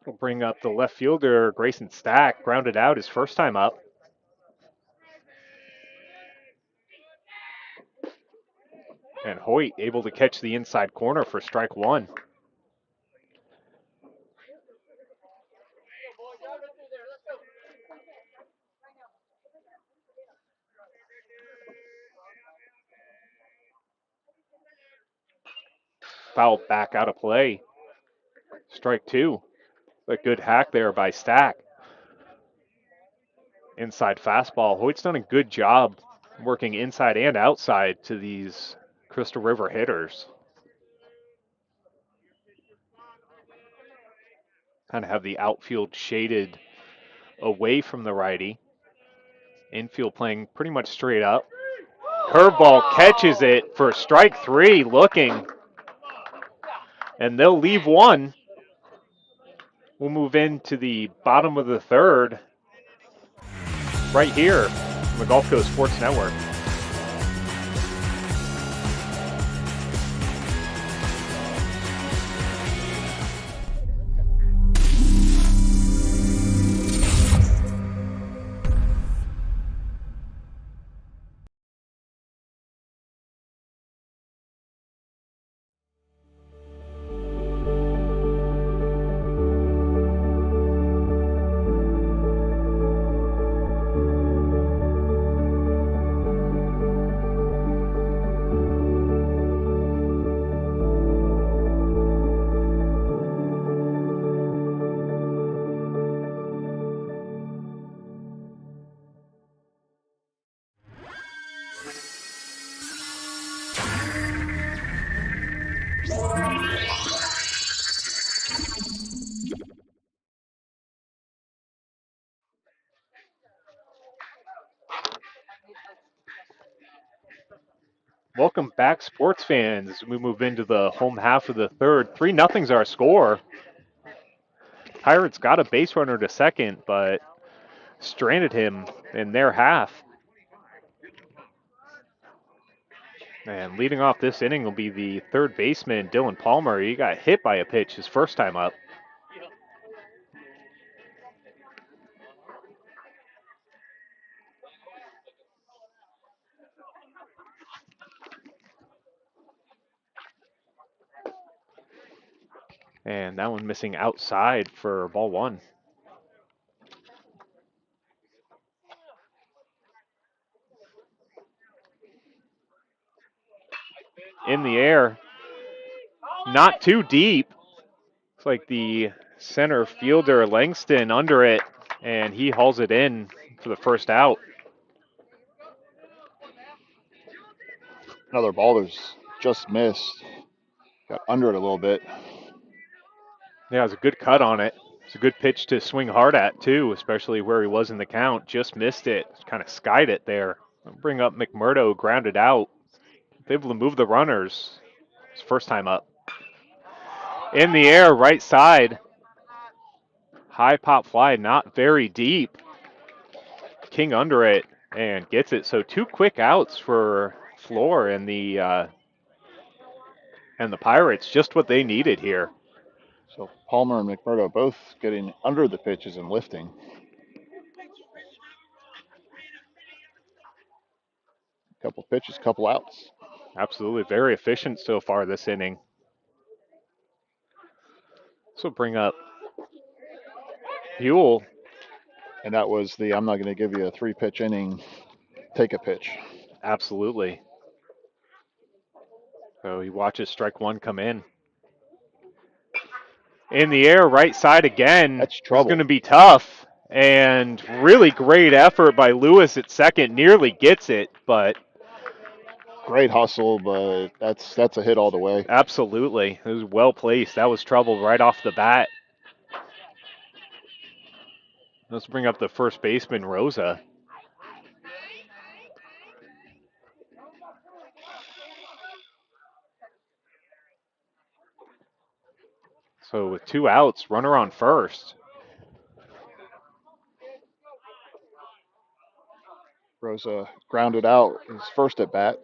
We'll bring up the left fielder, Grayson Stack. Grounded out his first time up. And Hoyt able to catch the inside corner for strike one. Fouled back out of play. Strike two. A good hack there by Stack. Inside fastball. Hoyt's done a good job working inside and outside to these Crystal River hitters. Kind of have the outfield shaded away from the righty. Infield playing pretty much straight up. Curveball catches it for strike three, looking. And they'll leave one. We'll move into the bottom of the third right here on the Gulf Coast Sports Network. Welcome back, sports fans. We move into the home half of the third. 3-0's our score. Pirates got a base runner to second, but stranded him in their half. And leading off this inning will be the third baseman, Dylan Palmer. He got hit by a pitch his first time up. And that one missing outside for ball one. In the air. Not too deep. Looks like the center fielder, Langston, under it, and he hauls it in for the first out. Another ball that's just missed. Got under it a little bit. Yeah, it was a good cut on it. It's a good pitch to swing hard at, too, especially where he was in the count. Just missed it. Kind of skied it there. Bring up McMurdo, grounded out. Able to move the runners. His first time up. In the air, right side. High pop fly, not very deep. King under it and gets it. So 2 quick outs for Floor and the Pirates, just what they needed here. So Palmer and McMurdo both getting under the pitches and lifting. Couple pitches, couple outs. Absolutely, very efficient so far this inning. So bring up Buell. And that was the I'm not going to give you a 3-pitch inning, take a pitch. Absolutely. So he watches strike 1 come in. In the air, right side again. That's trouble. It's going to be tough. And really great effort by Lewis at second. Nearly gets it, but great hustle, but that's a hit all the way. Absolutely. It was well placed. That was trouble right off the bat. Let's bring up the first baseman, Rosa. So with 2 outs, runner on first. Rosa grounded out his first at bat.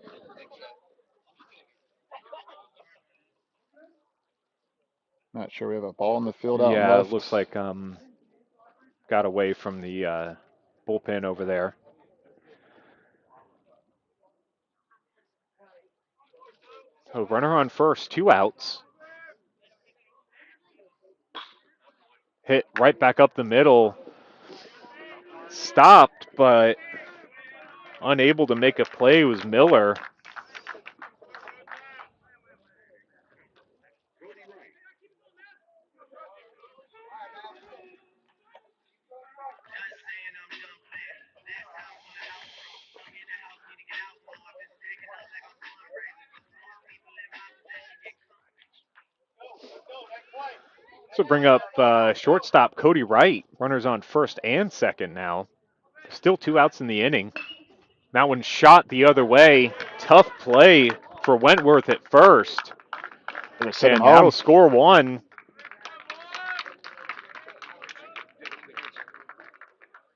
Not sure we have a ball in the field out left. Yeah, it looks like got away from the bullpen over there. So runner on first, 2 outs. Hit right back up the middle. Stopped, but unable to make a play was Miller. So bring up shortstop Cody Wright. Runners on first and second now. Still 2 outs in the inning. That one shot the other way. Tough play for Wentworth at first. And that'll score 1.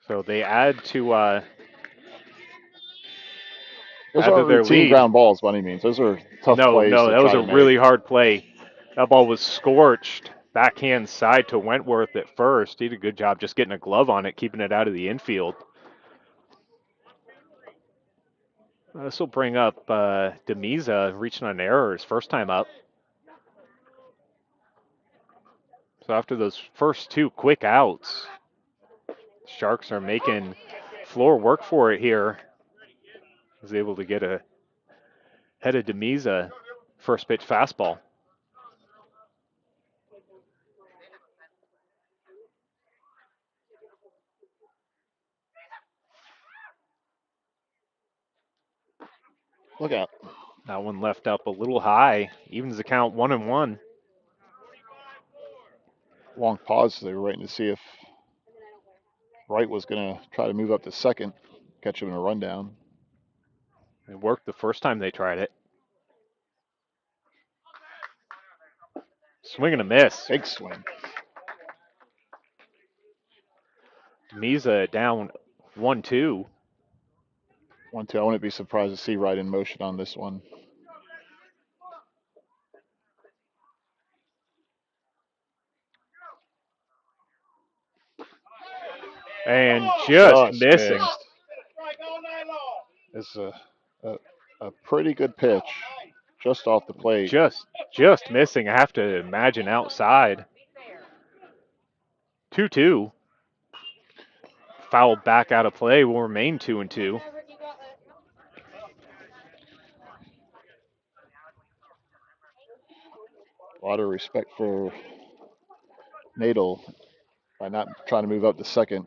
So they add to those aren't routine ground balls by any means. Those are tough plays. No, that was a really hard play. That ball was scorched. Backhand side to Wentworth at first. He did a good job just getting a glove on it, keeping it out of the infield. This will bring up Demiza reaching on error his first time up. So after those first 2 quick outs, Sharks are making Floor work for it here. Was able to get a head of Demiza first pitch fastball. Look out. That one left up a little high. Evens the count 1-1. Long pause. They were waiting to see if Wright was going to try to move up to second, catch him in a rundown. It worked the first time they tried it. Swing and a miss. Big swing. Demiza down 1-2. 1-2. I wouldn't be surprised to see Wright in motion on this one. And just missing. It's a pretty good pitch, just off the plate. Just missing. I have to imagine outside. 2-2. Fouled back out of play. Will remain 2-2. A lot of respect for Nadel by not trying to move up to second.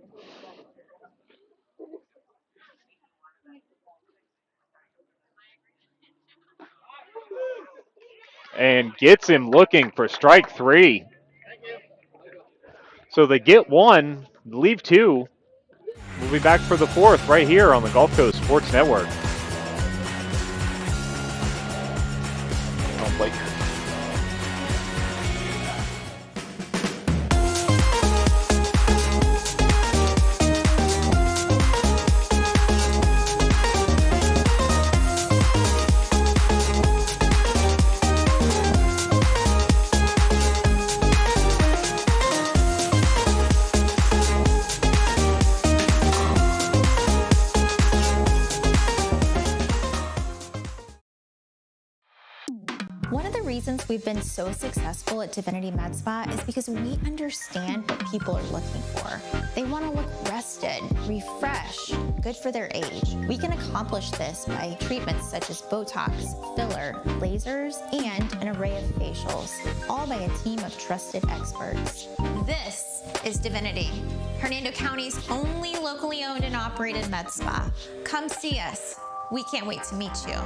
And gets him looking for strike 3. So they get 1, leave 2. We'll be back for the fourth right here on the Gulf Coast Sports Network. Home plate. One of the reasons we've been so successful at Divinity Med Spa is because we understand what people are looking for. They want to look rested, refreshed, good for their age. We can accomplish this by treatments such as Botox, filler, lasers, and an array of facials, all by a team of trusted experts. This is Divinity, Hernando County's only locally owned and operated med spa. Come see us. We can't wait to meet you.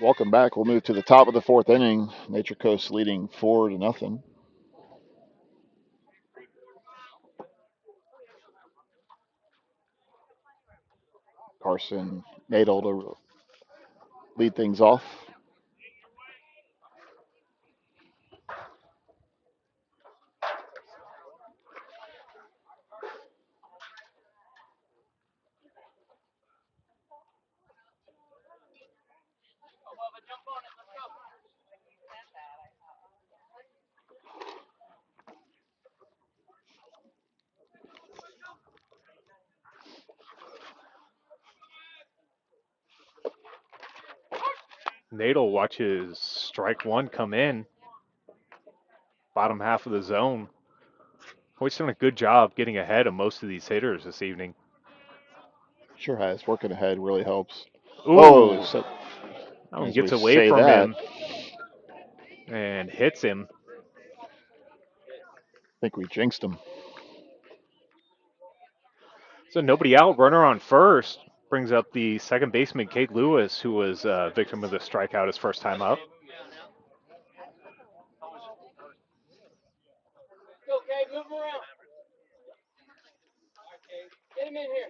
Welcome back. We'll move to the top of the fourth inning. Nature Coast leading 4-0. Carson Nadel to lead things off. Nadel watches strike one come in. Bottom half of the zone. Hoyt's done a good job getting ahead of most of these hitters this evening. Sure has. Working ahead really helps. Ooh. Oh, so That one as gets we away say from that, him and hits him. I think we jinxed him. So nobody out, runner on first. Brings up the second baseman, Kate Lewis, who was a victim of the strikeout his first time up. Okay, move around. Get him in here.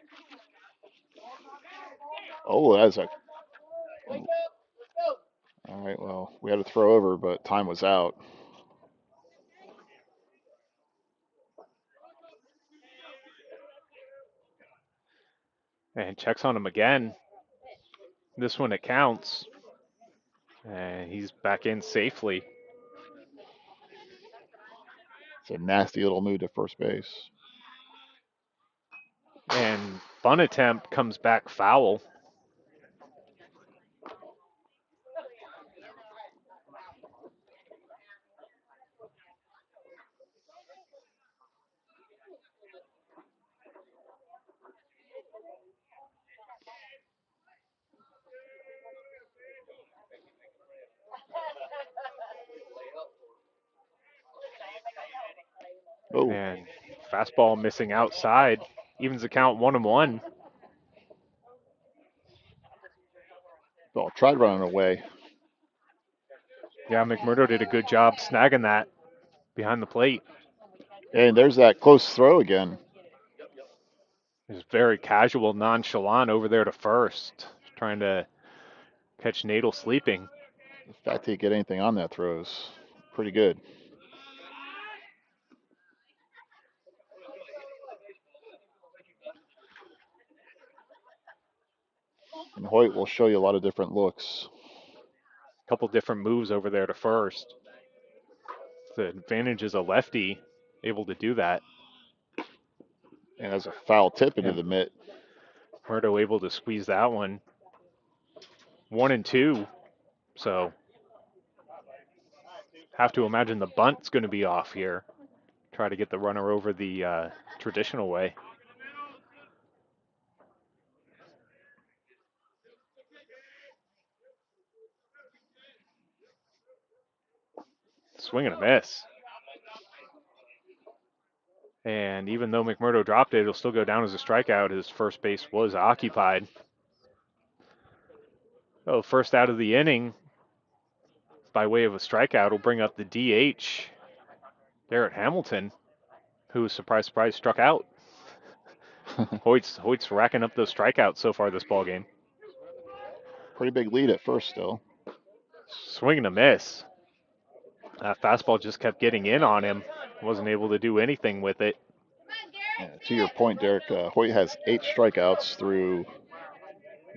Oh, that's a. Wake up. Let's go. All right, well, we had to throw over, but time was out. And checks on him again. This one it counts. And he's back in safely. It's a nasty little move to first base. And bunt attempt comes back foul. Oh, And fastball missing outside. Evens the count 1-1. ball tried running away. Yeah, McMurdo did a good job snagging that behind the plate. And there's that close throw again. Just very casual, nonchalant over there to first, trying to catch Nadel sleeping. The fact he get anything on that throw is pretty good. And Hoyt will show you a lot of different looks. A couple different moves over there to first. The advantage is a lefty, able to do that. And as a foul tip into Yeah. the mitt. Murdo able to squeeze that one. 1-2. So have to imagine the bunt's going to be off here. Try to get the runner over the traditional way. Swing and a miss. And even though McMurdo dropped it, it'll still go down as a strikeout. His first base was occupied. Oh, first out of the inning by way of a strikeout will bring up the DH, Garrett Hamilton, who, surprise, surprise, struck out. Hoyt's racking up those strikeouts so far this ball game. Pretty big lead at first still. Swing and a miss. That fastball just kept getting in on him. Wasn't able to do anything with it. Yeah, to your point, Derek, Hoyt has 8 strikeouts through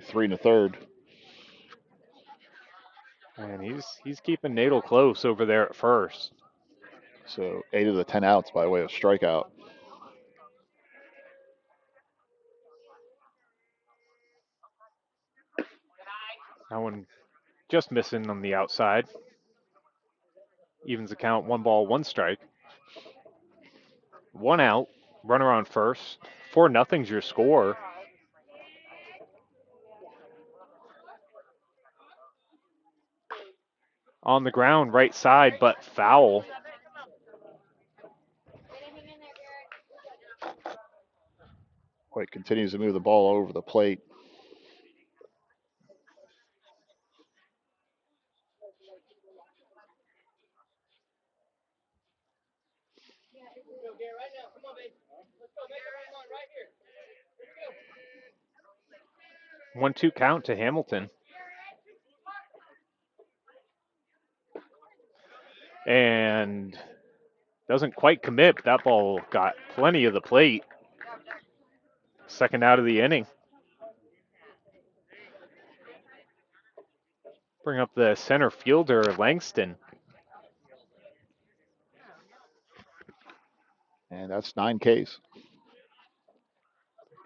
3 1/3. And he's keeping Nadel close over there at first. So 8 of the 10 outs by way of strikeout. That one just missing on the outside. Evens the count, 1 ball, 1 strike. 1 out, runner on first. 4-0's your score. On the ground, right side, but foul. Hoyt continues to move the ball all over the plate. Here. 1-2 count to Hamilton. And doesn't quite commit, but that ball got plenty of the plate. Second out of the inning. Bring up the center fielder, Langston. And that's 9 Ks.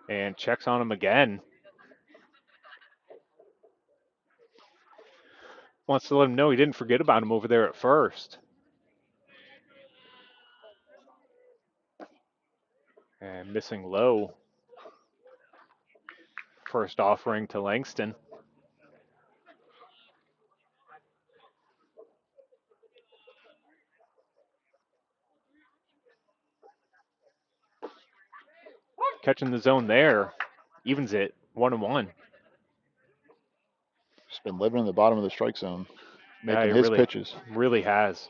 And checks on him again. Wants to let him know he didn't forget about him over there at first. And missing low. First offering to Langston. Catching the zone there. Evens it 1-1. Just been living in the bottom of the strike zone, making Yeah, his pitches. Really has.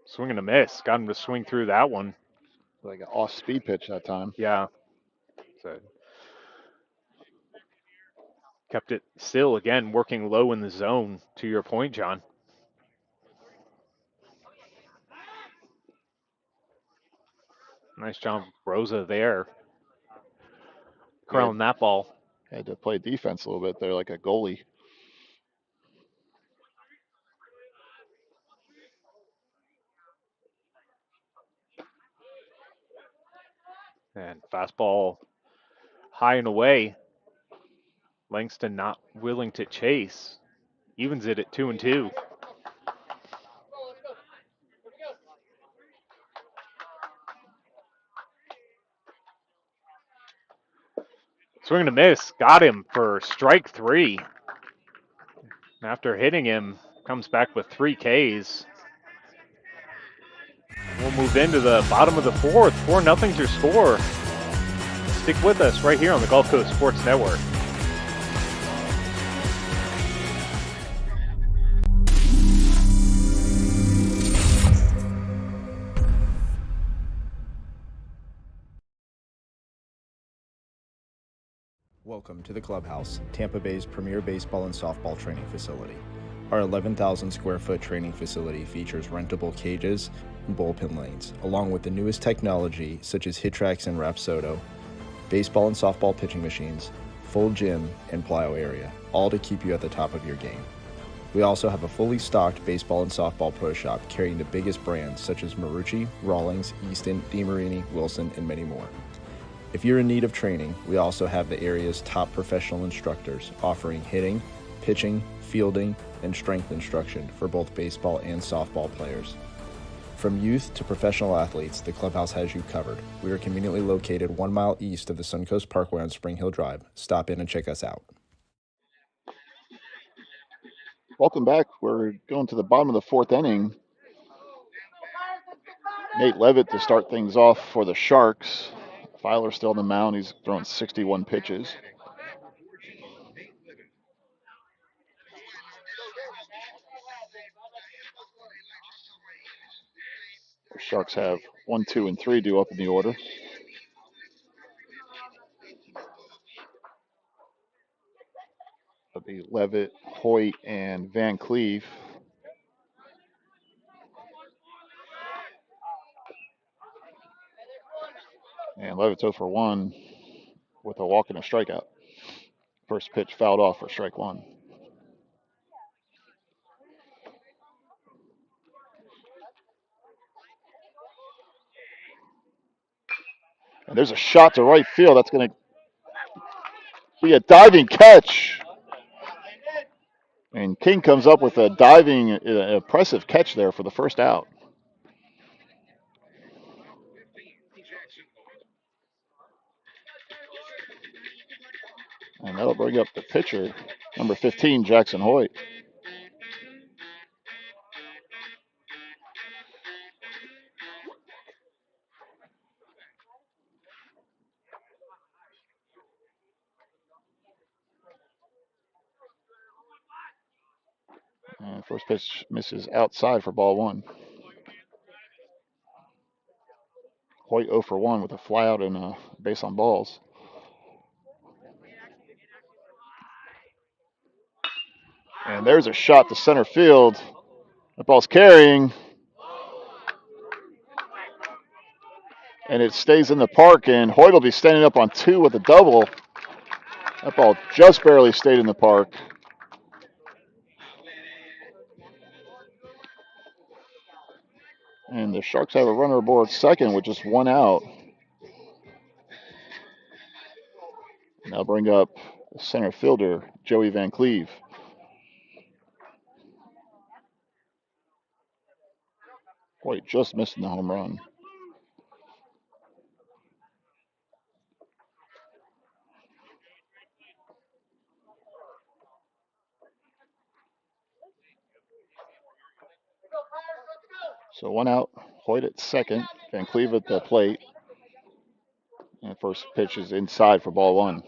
Swing and a miss. Got him to swing through that one. Like an off-speed pitch that time. Yeah. So kept it still again, working low in the zone, to your point, John. Nice job, Rosa there. Corralling that ball. Had to play defense a little bit there like a goalie. And fastball high and away. Langston not willing to chase. Evens it at 2-2. Swing and a miss. Got him for strike 3. After hitting him, comes back with 3 Ks. We'll move into the bottom of the 4th. 4-0's your score. Stick with us right here on the Gulf Coast Sports Network. Welcome to the Clubhouse, Tampa Bay's premier baseball and softball training facility. Our 11,000 square foot training facility features rentable cages and bullpen lanes, along with the newest technology such as HitTrax and Rapsodo, baseball and softball pitching machines, full gym, and plyo area, all to keep you at the top of your game. We also have a fully stocked baseball and softball pro shop carrying the biggest brands such as Marucci, Rawlings, Easton, DeMarini, Wilson, and many more. If you're in need of training, we also have the area's top professional instructors offering hitting, pitching, fielding, and strength instruction for both baseball and softball players. From youth to professional athletes, the clubhouse has you covered. We are conveniently located 1 mile east of the Suncoast Parkway on Spring Hill Drive. Stop in and check us out. Welcome back. We're going to the bottom of the 4th inning. Nate Levitt to start things off for the Sharks. Filer's still on the mound. He's thrown 61 pitches. The Sharks have 1, 2, and 3 due up in the order. That'll be Levitt, Hoyt, and Van Cleve. And Levitt's 0 for 1 with a walk and a strikeout. First pitch fouled off for strike one. And there's a shot to right field. That's going to be a diving catch. And King comes up with a diving, impressive catch there for the first out. And that'll bring up the pitcher, number 15, Jackson Hoyt. And first pitch misses outside for ball one. Hoyt 0 for 1 with a fly out and a base on balls. And there's a shot to center field. That ball's carrying. And it stays in the park, and Hoyt will be standing up on 2 with a double. That ball just barely stayed in the park. And the Sharks have a runner aboard second with just 1 out. And they'll bring up center fielder, Joey Van Cleve. Hoyt just missing the home run. So 1 out, Hoyt at second, Van Cleve at the plate. And first pitch is inside for ball one.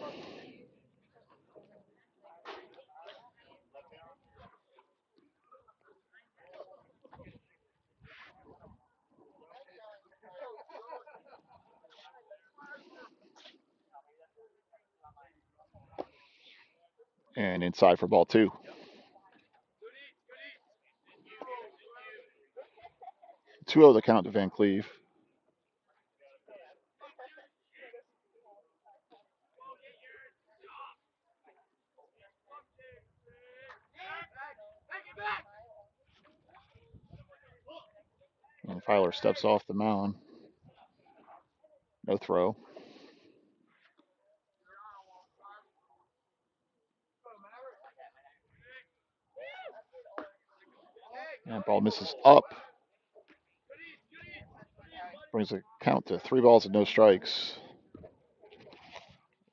And inside for ball two. 2-0 the count to Van Cleve. And Filer steps off the mound. No throw. And ball misses up. Brings the count to 3 balls and no strikes.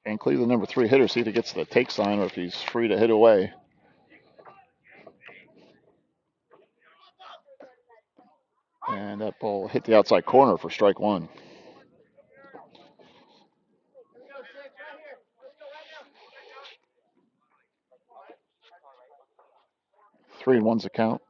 And Cleveland number 3 hitter, see if he gets the take sign or if he's free to hit away. And that ball hit the outside corner for strike one. Three and one's the count.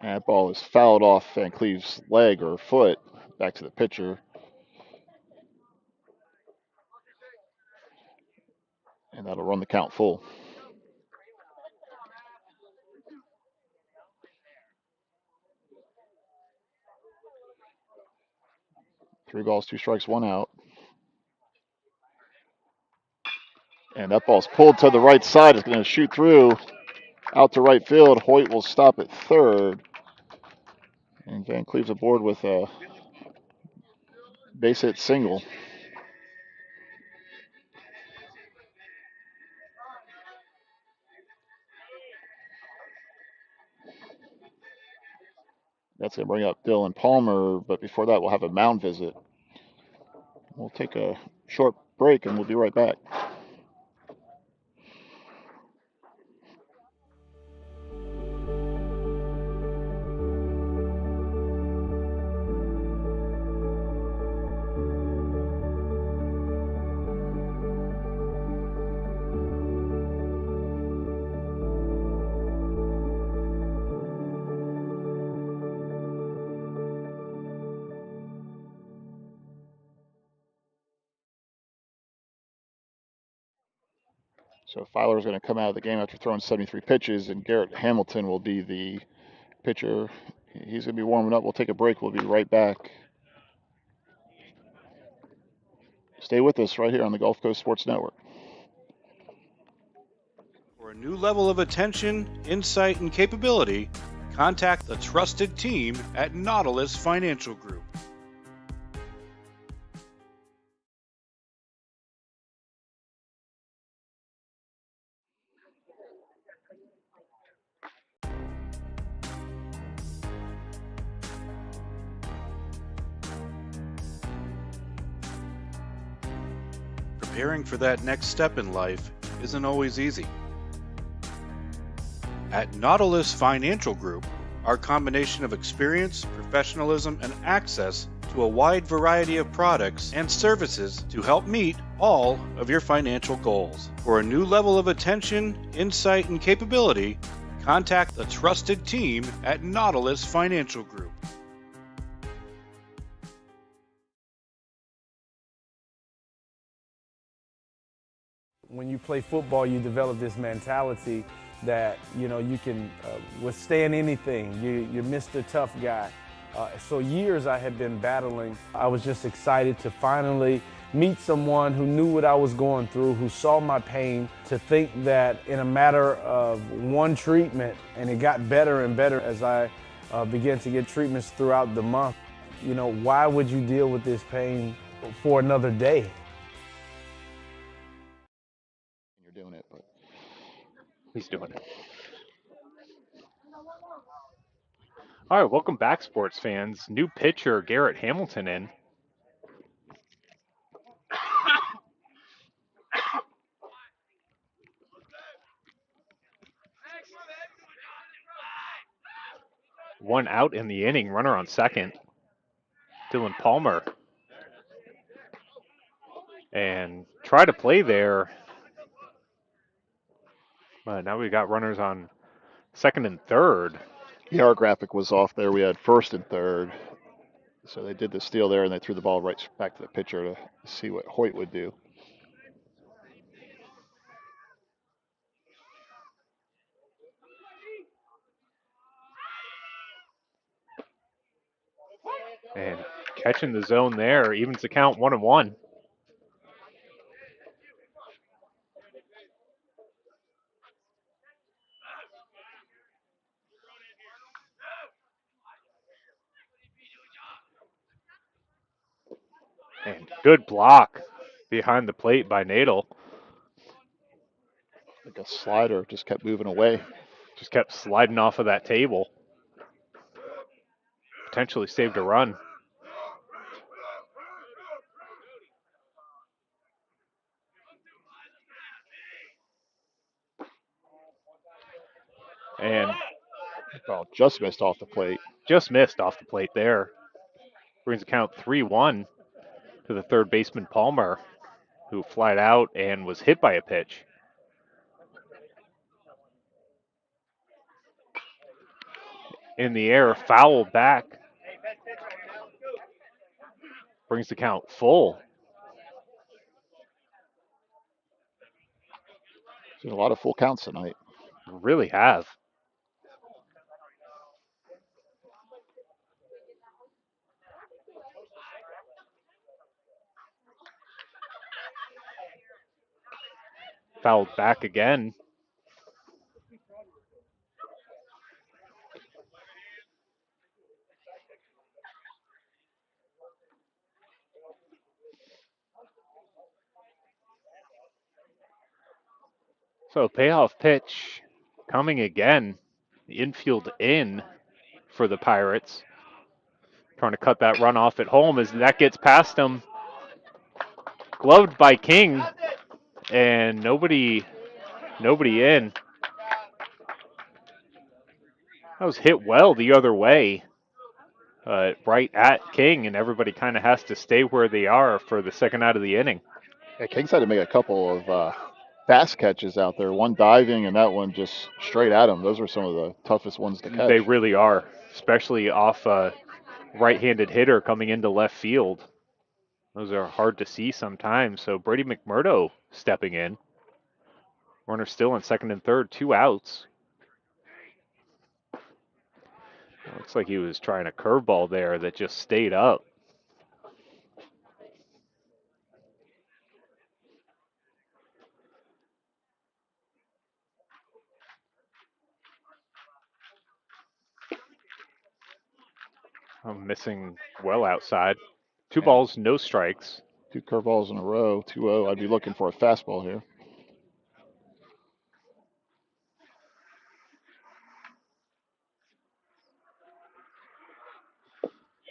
And that ball is fouled off Van Cleve's leg or foot back to the pitcher. And that'll run the count full. Three balls, 2 strikes, 1 out. And that ball's pulled to the right side. It's going to shoot through out to right field. Hoyt will stop at third. And Van Cleve's aboard with a base hit single. That's going to bring up Dylan Palmer, but before that, we'll have a mound visit. We'll take a short break and we'll be right back. So Filer's going to come out of the game after throwing 73 pitches, and Garrett Hamilton will be the pitcher. He's going to be warming up. We'll take a break. We'll be right back. Stay with us right here on the Gulf Coast Sports Network. For a new level of attention, insight, and capability, contact the trusted team at Nautilus Financial Group. Preparing for that next step in life isn't always easy. At Nautilus Financial Group, our combination of experience, professionalism, and access to a wide variety of products and services to help meet all of your financial goals. For a new level of attention, insight, and capability, contact the trusted team at Nautilus Financial Group. When you play football, you develop this mentality that, you can withstand anything. You're Mr. Tough Guy. So years I had been battling. I was just excited to finally meet someone who knew what I was going through, who saw my pain, to think that in a matter of one treatment, and it got better and better as I began to get treatments throughout the month. Why would you deal with this pain for another day? You're doing it, but He's doing it. All right, welcome back, sports fans. New pitcher Garrett Hamilton in. One out in the inning, runner on second. Dylan Palmer. And try to play there. But now we've got runners on second and third. yeah, our graphic was off there. We had first and third. So they did the steal there, and they threw the ball right back to the pitcher to see what Hoyt would do. And catching the zone there, evens the count 1-1. And good block behind the plate by Nadel. Like a slider just kept moving away. Just kept sliding off of that table. Potentially saved a run. And just missed off the plate. Just missed off the plate there. Brings the count 3-1 to the third baseman Palmer, who flied out and was hit by a pitch. In the air, foul back. Brings the count full. Seen a lot of full counts tonight. Really have. Fouled back again. So payoff pitch coming again. The infield in for the Pirates. Trying to cut that run off at home as that gets past him. Gloved by King. And nobody in. That was hit well the other way. Right at King, and everybody kind of has to stay where they are for the second out of the inning. Yeah, Kings had to make a couple of fast catches out there. One diving and that one just straight at him. Those were some of the toughest ones to catch. They really are, especially off a right-handed hitter coming into left field. Those are hard to see sometimes. So Brady McMurdo stepping in. Runner still in second and third, 2 outs. Looks like he was trying a curveball there that just stayed up. I'm missing well outside. 2 balls, no strikes. 2 curveballs in a row, 2-0. I'd be looking for a fastball here.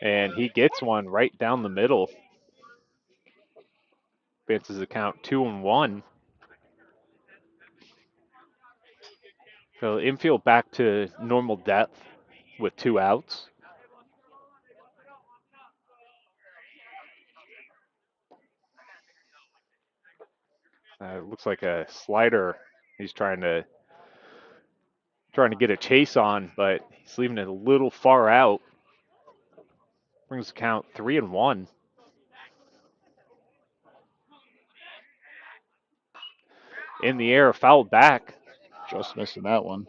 And he gets one right down the middle. Advances the count 2-1. So infield back to normal depth with 2 outs. It looks like a slider. He's trying to get a chase on, but he's leaving it a little far out. Brings the count 3-1. In the air, fouled back. Just missing that one.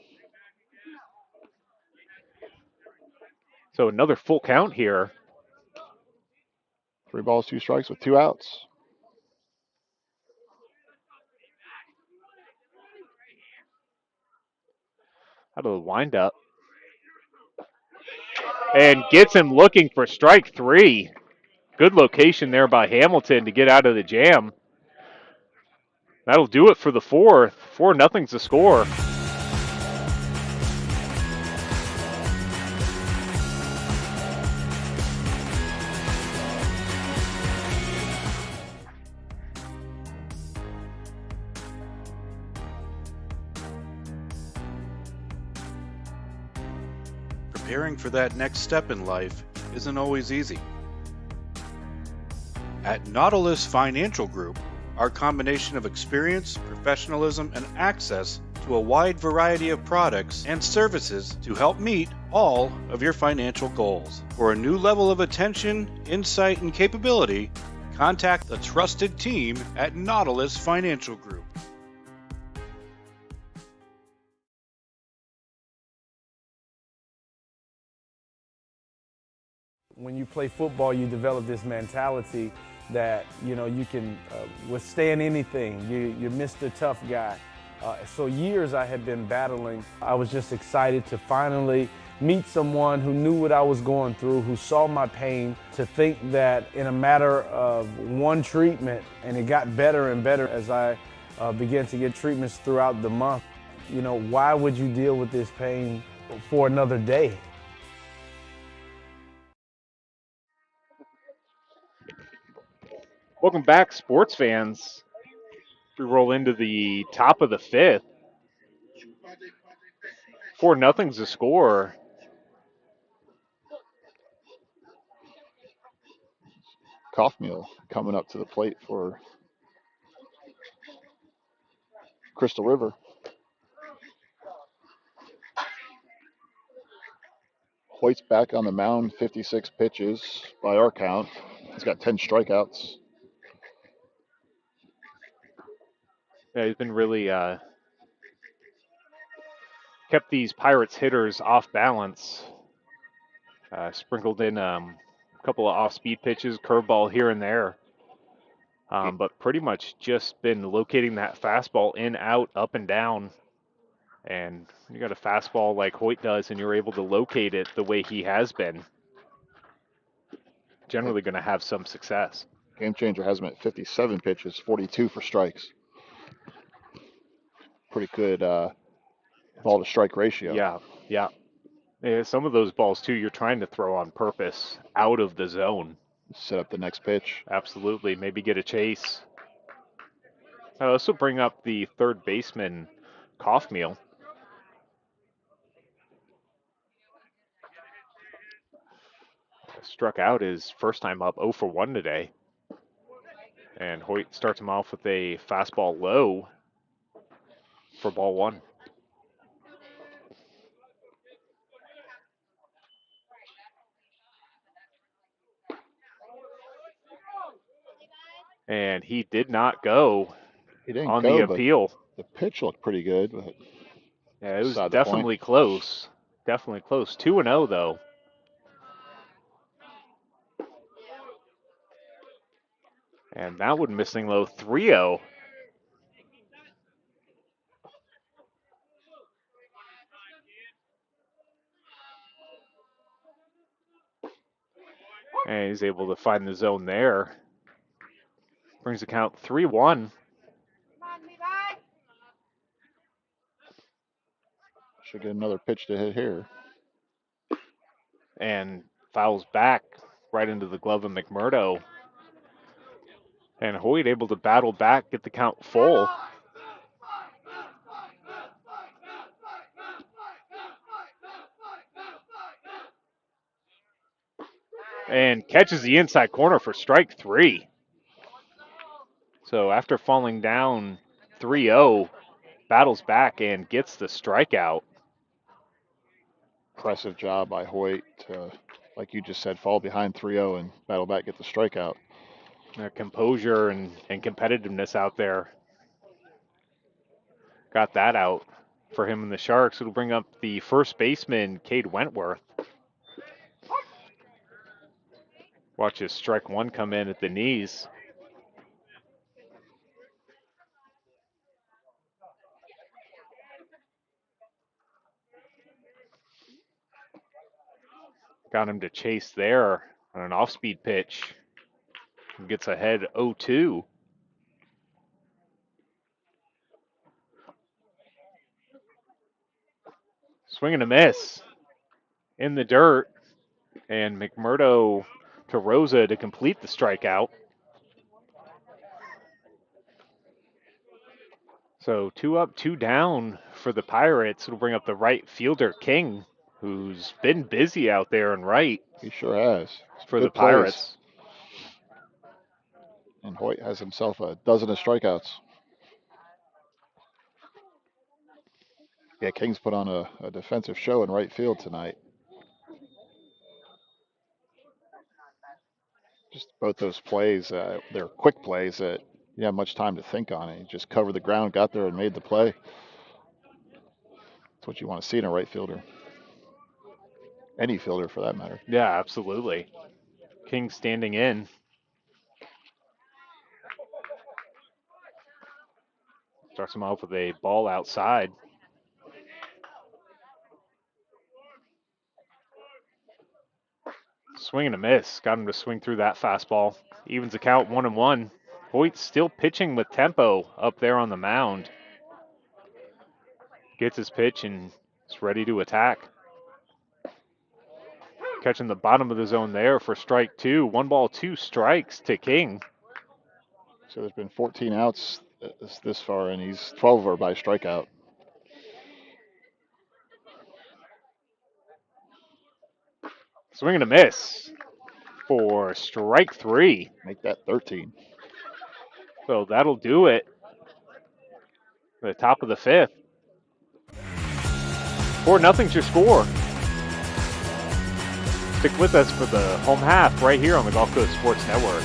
So another full count here. 3 balls, 2 strikes with 2 outs. Out of the windup. And gets him looking for strike 3. Good location there by Hamilton to get out of the jam. That'll do it for the fourth. 4-0's the score. Preparing for that next step in life isn't always easy. At Nautilus Financial Group, our combination of experience, professionalism, and access to a wide variety of products and services to help meet all of your financial goals. For a new level of attention, insight, and capability, contact the trusted team at Nautilus Financial Group. When you play football, you develop this mentality that, you can withstand anything. You're Mr. Tough Guy. So years I had been battling. I was just excited to finally meet someone who knew what I was going through, who saw my pain, to think that in a matter of one treatment, and it got better and better as I began to get treatments throughout the month. Why would you deal with this pain for another day? Welcome back, sports fans. We roll into the top of the fifth. 4-0's the score. Kaufmeal coming up to the plate for Crystal River. Hoyt's back on the mound, 56 pitches by our count. He's got 10 strikeouts. Yeah, he's been really kept these Pirates hitters off balance. Sprinkled in a couple of off-speed pitches, curveball here and there. But pretty much just been locating that fastball in, out, up, and down. And you got a fastball like Hoyt does, and you're able to locate it the way he has been. Generally going to have some success. Game Changer has him at 57 pitches, 42 for strikes. Pretty good ball to strike ratio. Yeah. Some of those balls, too, you're trying to throw on purpose out of the zone. Set up the next pitch. Absolutely. Maybe get a chase. I also bring up the third baseman, Kaufmeal. Struck out his first time up 0 for 1 today. And Hoyt starts him off with a fastball low for ball 1. And he did not go He didn't on go, the appeal. The pitch looked pretty good, but Yeah, it was beside the point. definitely close. Definitely close. 2-0 though. And that one missing low 3-0. And he's able to find the zone there. Brings the count 3-1. Should get another pitch to hit here. And fouls back right into the glove of McMurdo. And Hoyt able to battle back, get the count full. And catches the inside corner for strike 3. So after falling down 3-0, battles back and gets the strikeout. Impressive job by Hoyt to, like you just said, fall behind 3-0 and battle back, get the strikeout. Composure and competitiveness out there. Got that out for him and the Sharks. It'll bring up the first baseman, Cade Wentworth. Watch his strike 1 come in at the knees. Got him to chase there on an off-speed pitch. Gets ahead 0-2. Swing and a miss in the dirt. And McMurdo to Rosa to complete the strikeout. So 2 up, 2 down for the Pirates. It'll bring up the right fielder, King, who's been busy out there and right. He sure has. For Good the Pirates. Plays. And Hoyt has himself a dozen of strikeouts. Yeah, King's put on a defensive show in right field tonight. Just both those plays, they're quick plays that you have much time to think on it. He just covered the ground, got there, and made the play. That's what you want to see in a right fielder. Any fielder, for that matter. Yeah, absolutely. King standing in. Starts him off with a ball outside. Swing and a miss. Got him to swing through that fastball. Evens the count 1-1. Hoyt's still pitching with tempo up there on the mound. Gets his pitch and is ready to attack. Catching the bottom of the zone there for strike 2. 1 ball, 2 strikes to King. So there's been 14 outs this far, and he's 12 are by strikeout. Swing and a miss for strike 3. Make that 13. So that'll do it. The top of the 5th. 4-0's your score. Stick with us for the home half right here on the Gulf Coast Sports Network.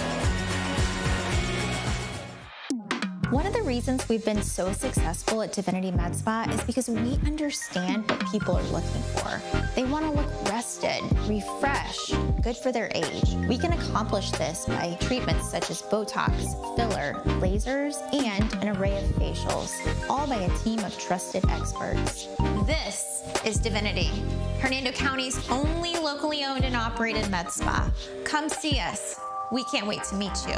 One of the reasons we've been so successful at Divinity Med Spa is because we understand what people are looking for. They want to look rested, refreshed, good for their age. We can accomplish this by treatments such as Botox, filler, lasers, and an array of facials, all by a team of trusted experts. This is Divinity, Hernando County's only locally owned and operated med spa. Come see us. We can't wait to meet you.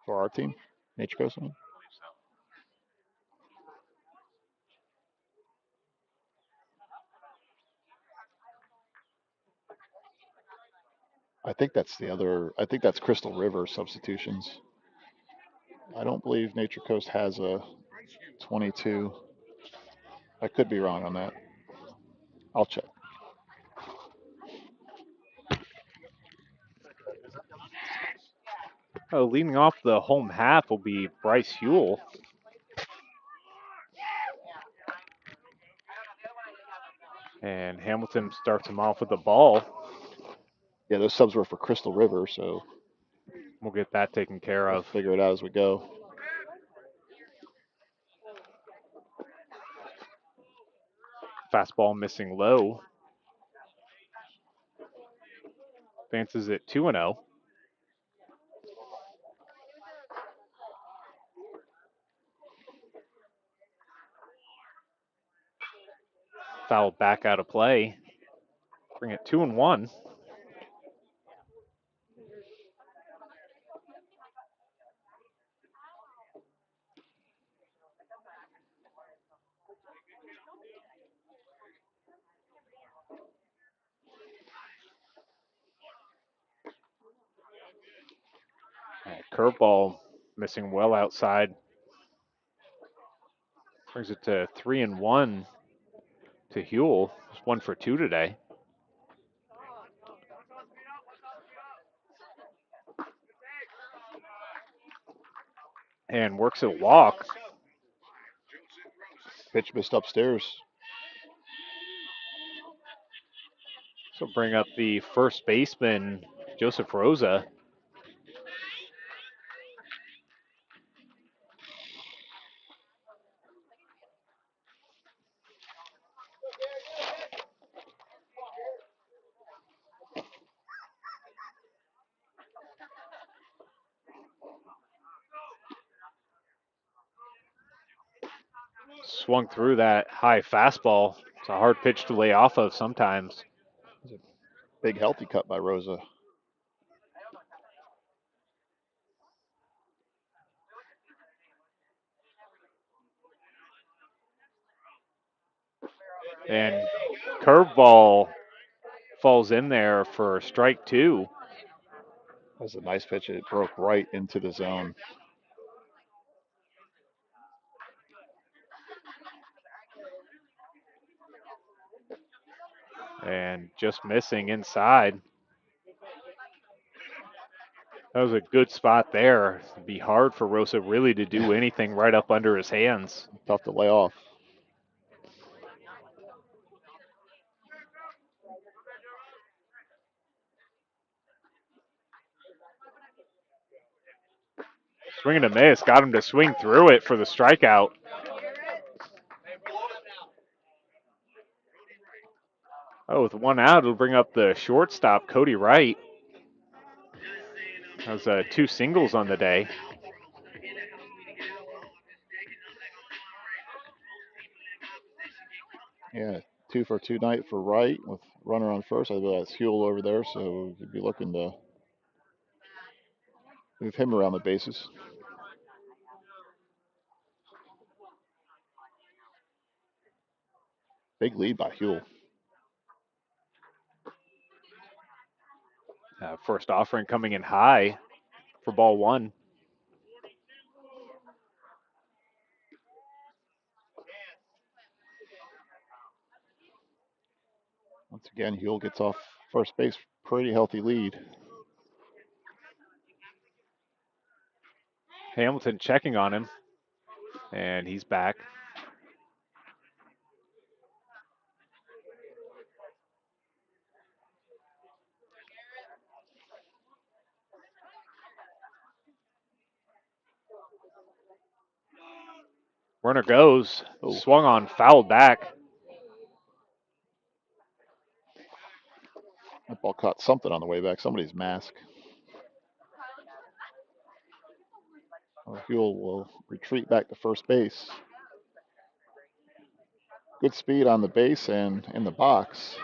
For our team, Nature Coast. I think that's the other. I think that's Crystal River substitutions. I don't believe Nature Coast has a 22. I could be wrong on that. I'll check. Leading off the home half will be Bryce Huell. And Hamilton starts him off with the ball. Yeah, those subs were for Crystal River, so we'll get that taken care we'll of. figure it out as we go. Fastball missing low. Advances at 2-0. Foul back out of play. Bring it 2-1. Curveball missing well outside. Brings it to 3-1 to Huell. It's 1 for 2 today. And works a walk. Pitch missed upstairs. So bring up the first baseman, Joseph Rosa. Swung through that high fastball. It's a hard pitch to lay off of sometimes. Big healthy cut by Rosa. And curveball falls in there for strike 2. That was a nice pitch. It broke right into the zone. And just missing inside. That was a good spot there. It'd be hard for Rosa really to do anything right up under his hands. Tough to lay off. Swing and a miss. Got him to swing through it for the strikeout. Oh, with 1 out, it'll bring up the shortstop, Cody Wright. That was 2 singles on the day. Yeah, 2 for 2 night for Wright with runner on first. I believe that's Huell over there, so you'd be looking to move him around the bases. Big lead by Huell. First offering coming in high for ball 1. Once again, Huell gets off first base. Pretty healthy lead. Hamilton checking on him. And he's back. Runner goes. Oh. Swung on, fouled back. That ball caught something on the way back. Somebody's mask. Huell will retreat back to first base. Good speed on the base and in the box.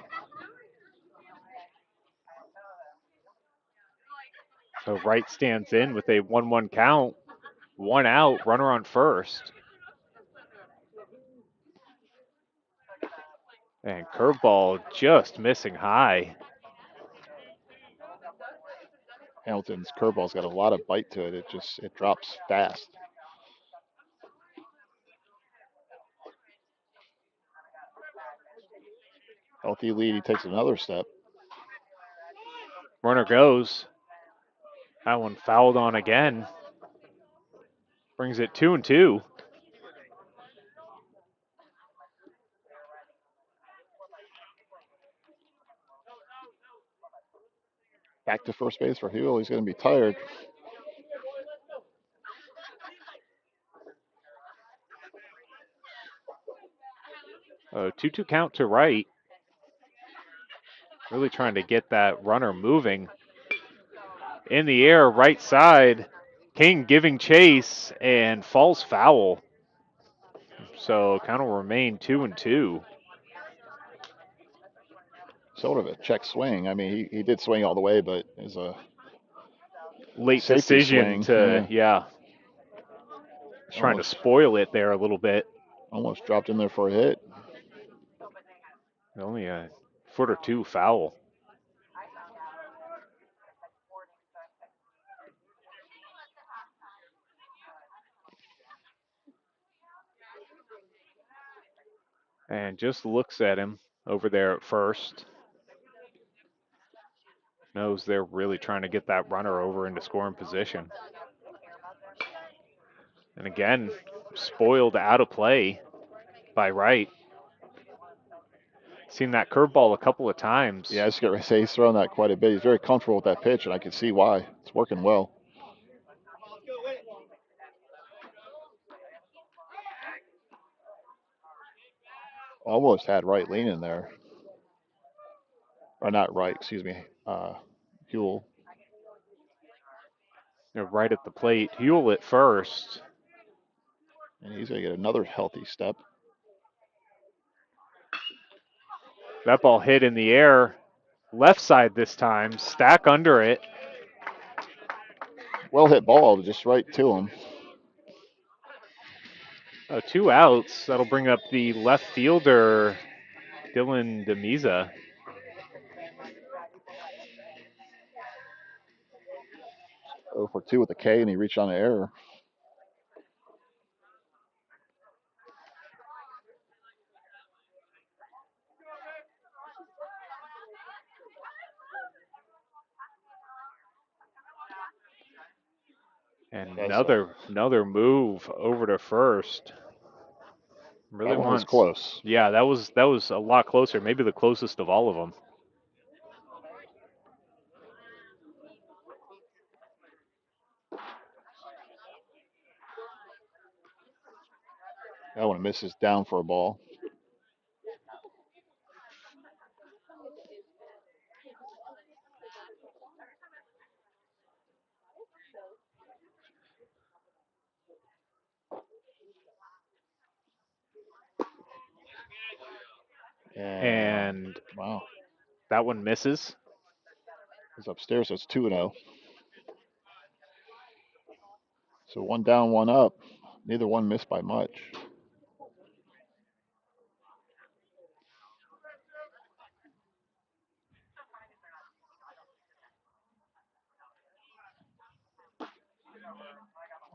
So Wright stands in with a 1-1 count. 1 out, runner on first. And curveball just missing high. Hamilton's curveball's got a lot of bite to it. It drops fast. Healthy lead. He takes another step. Runner goes. That one fouled on again. Brings it 2-2. Back to first base for Huell. He's going to be tired. A 2-2 count to right. Really trying to get that runner moving. In the air, right side. King giving chase and falls foul. So count will remain 2-2. Sort of a check swing. I mean, he did swing all the way, but is a Late safety decision swing. to, yeah. He's trying to spoil it there a little bit. Almost dropped in there for a hit. Only a foot or two foul. And just looks at him over there at first. Knows they're really trying to get that runner over into scoring position. And again, spoiled out of play by Wright. Seen that curveball a couple of times. Yeah, I just got to say he's thrown that quite a bit. He's very comfortable with that pitch, and I can see why. It's working well. Almost had Wright leaning there. Or not Wright, excuse me. Huell. They're right at the plate. Huell at first. And he's going to get another healthy step. That ball hit in the air. Left side this time. Stack under it. Well hit ball, just right to him. 2 outs. That'll bring up the left fielder, Dylan DeMisa. Oh for 2 with a K, and he reached on an error. And another move over to first. Really that one was wants close. Yeah, that was a lot closer. Maybe the closest of all of them. That one misses down for a ball. And wow, that one misses. It's upstairs, so it's 2-0. So 1 down, 1 up. Neither one missed by much.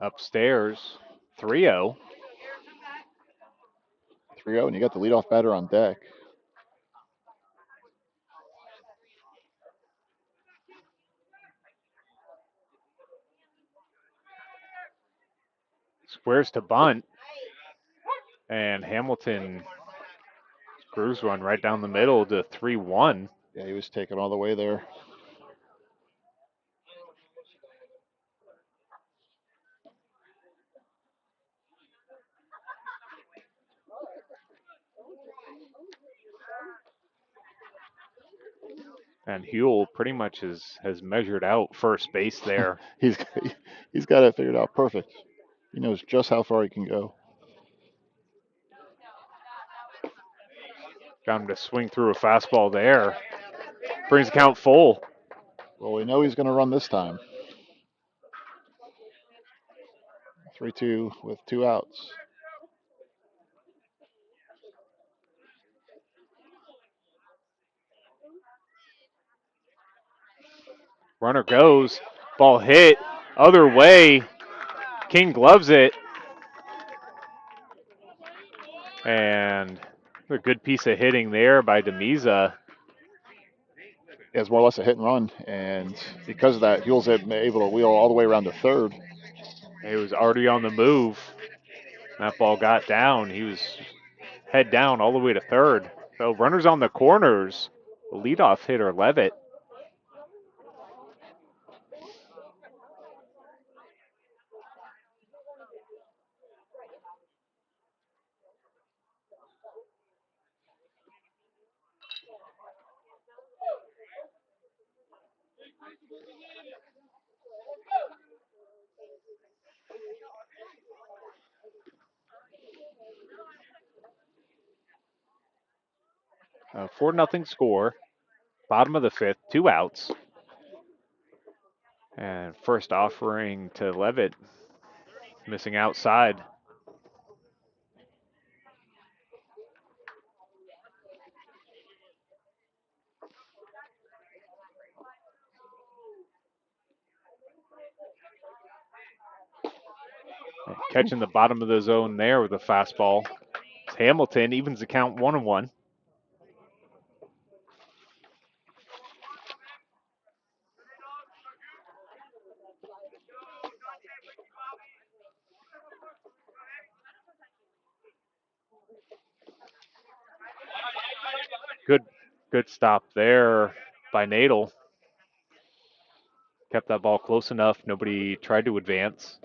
Upstairs, 3-0. 3-0, and you got the leadoff batter on deck. Squares to bunt. And Hamilton screws one right down the middle to 3-1. Yeah, he was taken all the way there. And Huell pretty much has measured out first base there. he's got it figured out perfect. He knows just how far he can go. Got him to swing through a fastball there. Brings the count full. Well, we know he's going to run this time. 3-2 with 2 outs. Runner goes. Ball hit other way. King gloves it. And a good piece of hitting there by Demiza. It's more or less a hit and run, and because of that, he was able to wheel all the way around to third. He was already on the move. That ball got down. He was head down all the way to third. So runners on the corners. The leadoff hitter, Levitt. A 4-0 score. Bottom of the fifth, 2 outs. And first offering to Levitt, missing outside. And catching the bottom of the zone there with a fastball. Hamilton evens the count 1-1. Good stop there by Nadel. Kept that ball close enough. Nobody tried to advance.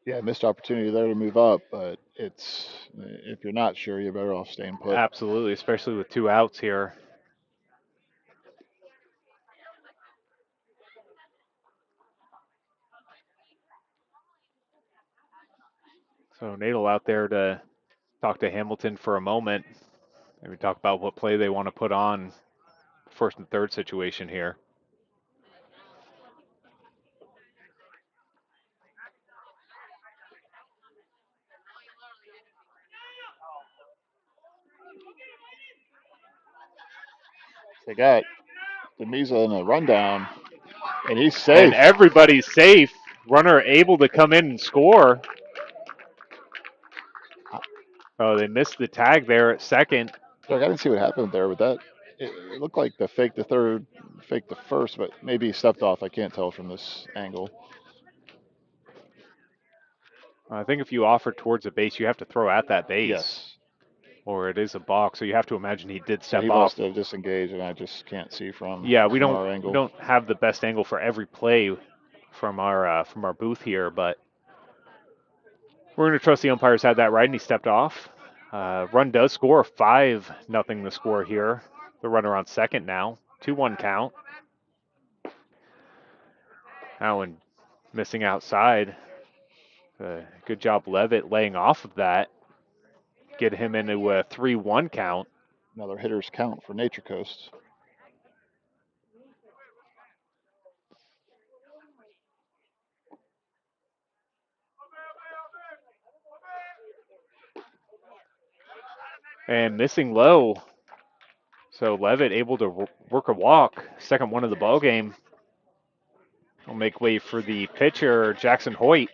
Yeah, missed opportunity there to move up, but if you're not sure, you're better off staying put. Absolutely, especially with 2 outs here. So Nadel out there to talk to Hamilton for a moment. Maybe talk about what play they want to put on first and third situation here. They got Demiza in a rundown, and he's And safe. everybody's safe. Runner able to come in and score. Oh, they missed the tag there at second. Look, I didn't see what happened there, but it looked like the fake the third, fake the first, but maybe he stepped off. I can't tell from this angle. I think if you offer towards a base, you have to throw at that base. Yes. Or it is a balk, so you have to imagine he did So step he off. must have disengaged, and I just can't see from Yeah, we our don't angle. have the best angle for every play from our booth here, but we're going to trust the umpires had that right, and he stepped off. Run does score, 5-0 the score here. The runner on second now, 2-1 count. Allen missing outside. Good job, Levitt, laying off of that. Get him into a 3-1 count. Another hitter's count for Nature Coast. And missing low. So Levitt able to work a walk. Second one of the ball game. Will make way for the pitcher, Jackson Hoyt.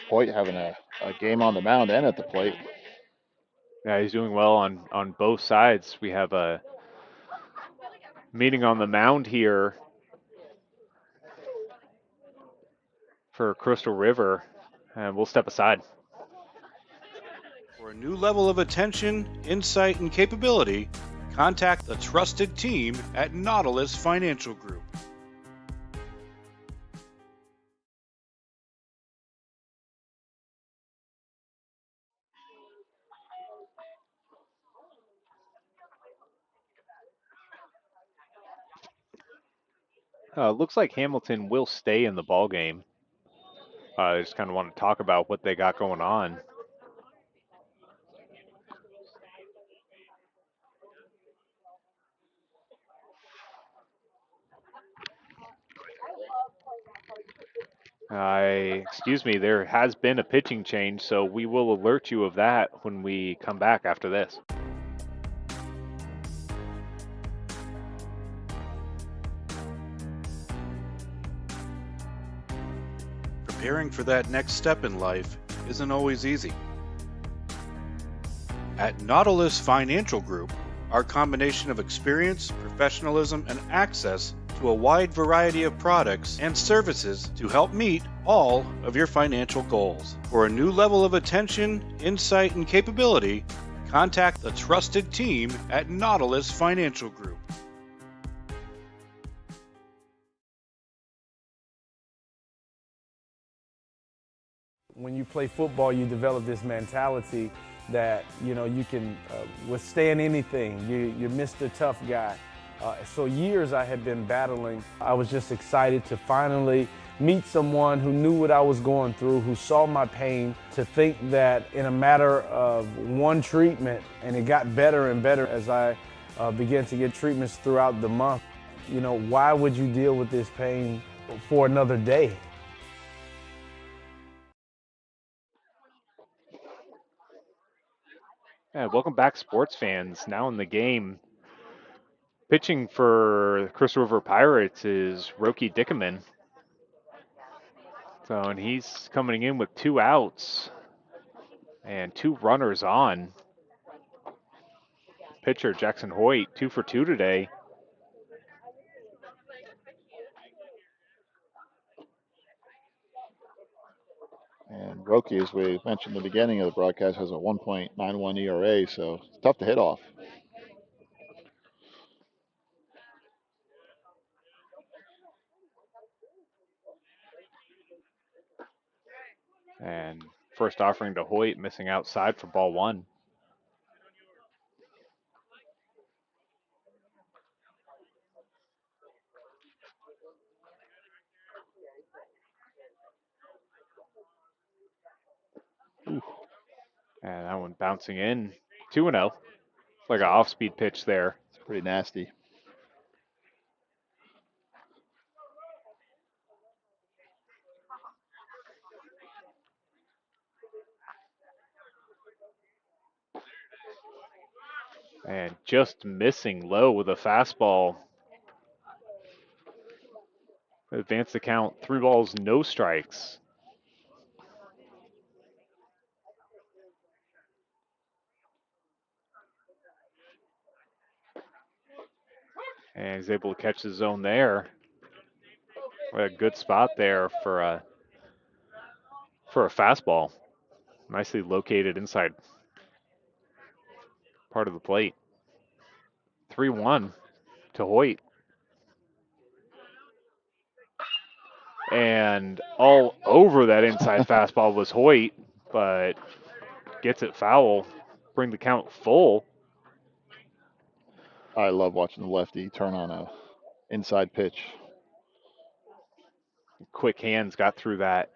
Hoyt having a game on the mound and at the plate. Yeah, he's doing well on both sides. We have a meeting on the mound here for Crystal River, and we'll step aside. For a new level of attention, insight, and capability, contact the trusted team at Nautilus Financial Group. Looks like Hamilton will stay in the ball game. I just kind of want to talk about what they got going on. Excuse me, there has been a pitching change, so we will alert you of that when we come back after this. Preparing for that next step in life isn't always easy. At Nautilus Financial Group, our combination of experience, professionalism, and access to a wide variety of products and services to help meet all of your financial goals. For a new level of attention, insight, and capability, contact the trusted team at Nautilus Financial Group. When you play football, you develop this mentality that, you can withstand anything. You're Mr. Tough Guy. So years I had been battling. I was just excited to finally meet someone who knew what I was going through, who saw my pain, to think that in a matter of one treatment, and it got better and better as I began to get treatments throughout the month. Why would you deal with this pain for another day? Yeah, welcome back, sports fans. Now in the game, pitching for the Crystal River Pirates is Roki Dickerman. And he's coming in with 2 outs and 2 runners on. Pitcher Jackson Hoyt, 2 for 2 today. And Roki, as we mentioned at the beginning of the broadcast, has a 1.91 ERA, so it's tough to hit off. And first offering to Hoyt, missing outside for ball 1. And that one bouncing in, 2-0. Like an off-speed pitch there. It's pretty nasty. And just missing low with a fastball. Advance the count, 3 balls, no strikes. And he's able to catch the zone there. What a good spot there for a fastball. Nicely located inside part of the plate. 3-1 to Hoyt. And all over that inside fastball was Hoyt, but gets it foul. Bring the count full. I love watching the lefty turn on a inside pitch. Quick hands got through that.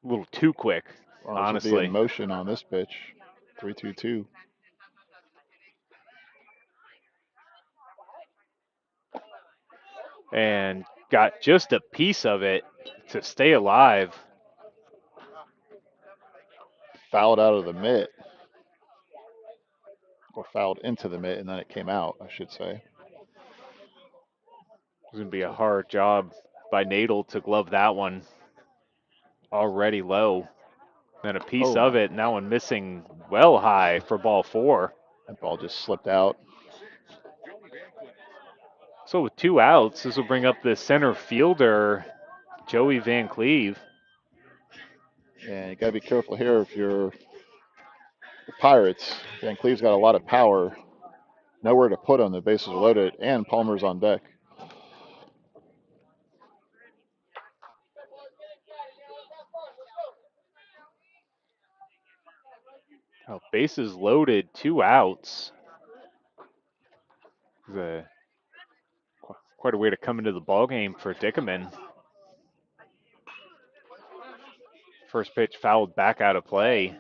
A little too quick, Runners will be honestly. in motion on this pitch. 3-2-2. And got just a piece of it to stay alive. Fouled out of the mitt. Or fouled into the mitt, and then it came out, I should say. It's going to be a hard job by Nadel to glove that one. Already low. Then a piece of it, and that one missing well high for ball 4. That ball just slipped out. So with 2 outs, this will bring up the center fielder, Joey Van Cleve. And you got to be careful here if you're the Pirates. Van Cleve's got a lot of power. Nowhere to put him. The bases are loaded, and Palmer's on deck. Oh, bases loaded, 2 outs. Quite a way to come into the ball game for Dickerman. First pitch fouled back out of play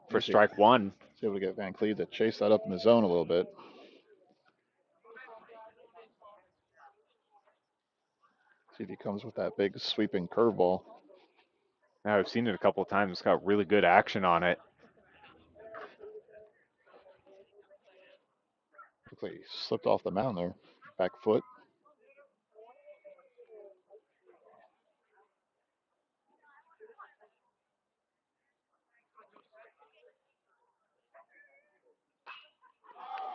for strike 1. See able to get Van Cleve to chase that up in the zone a little bit. See if he comes with that big sweeping curveball. Now I've seen it a couple of times. It's got really good action on it. Looks like he slipped off the mound there. Back foot.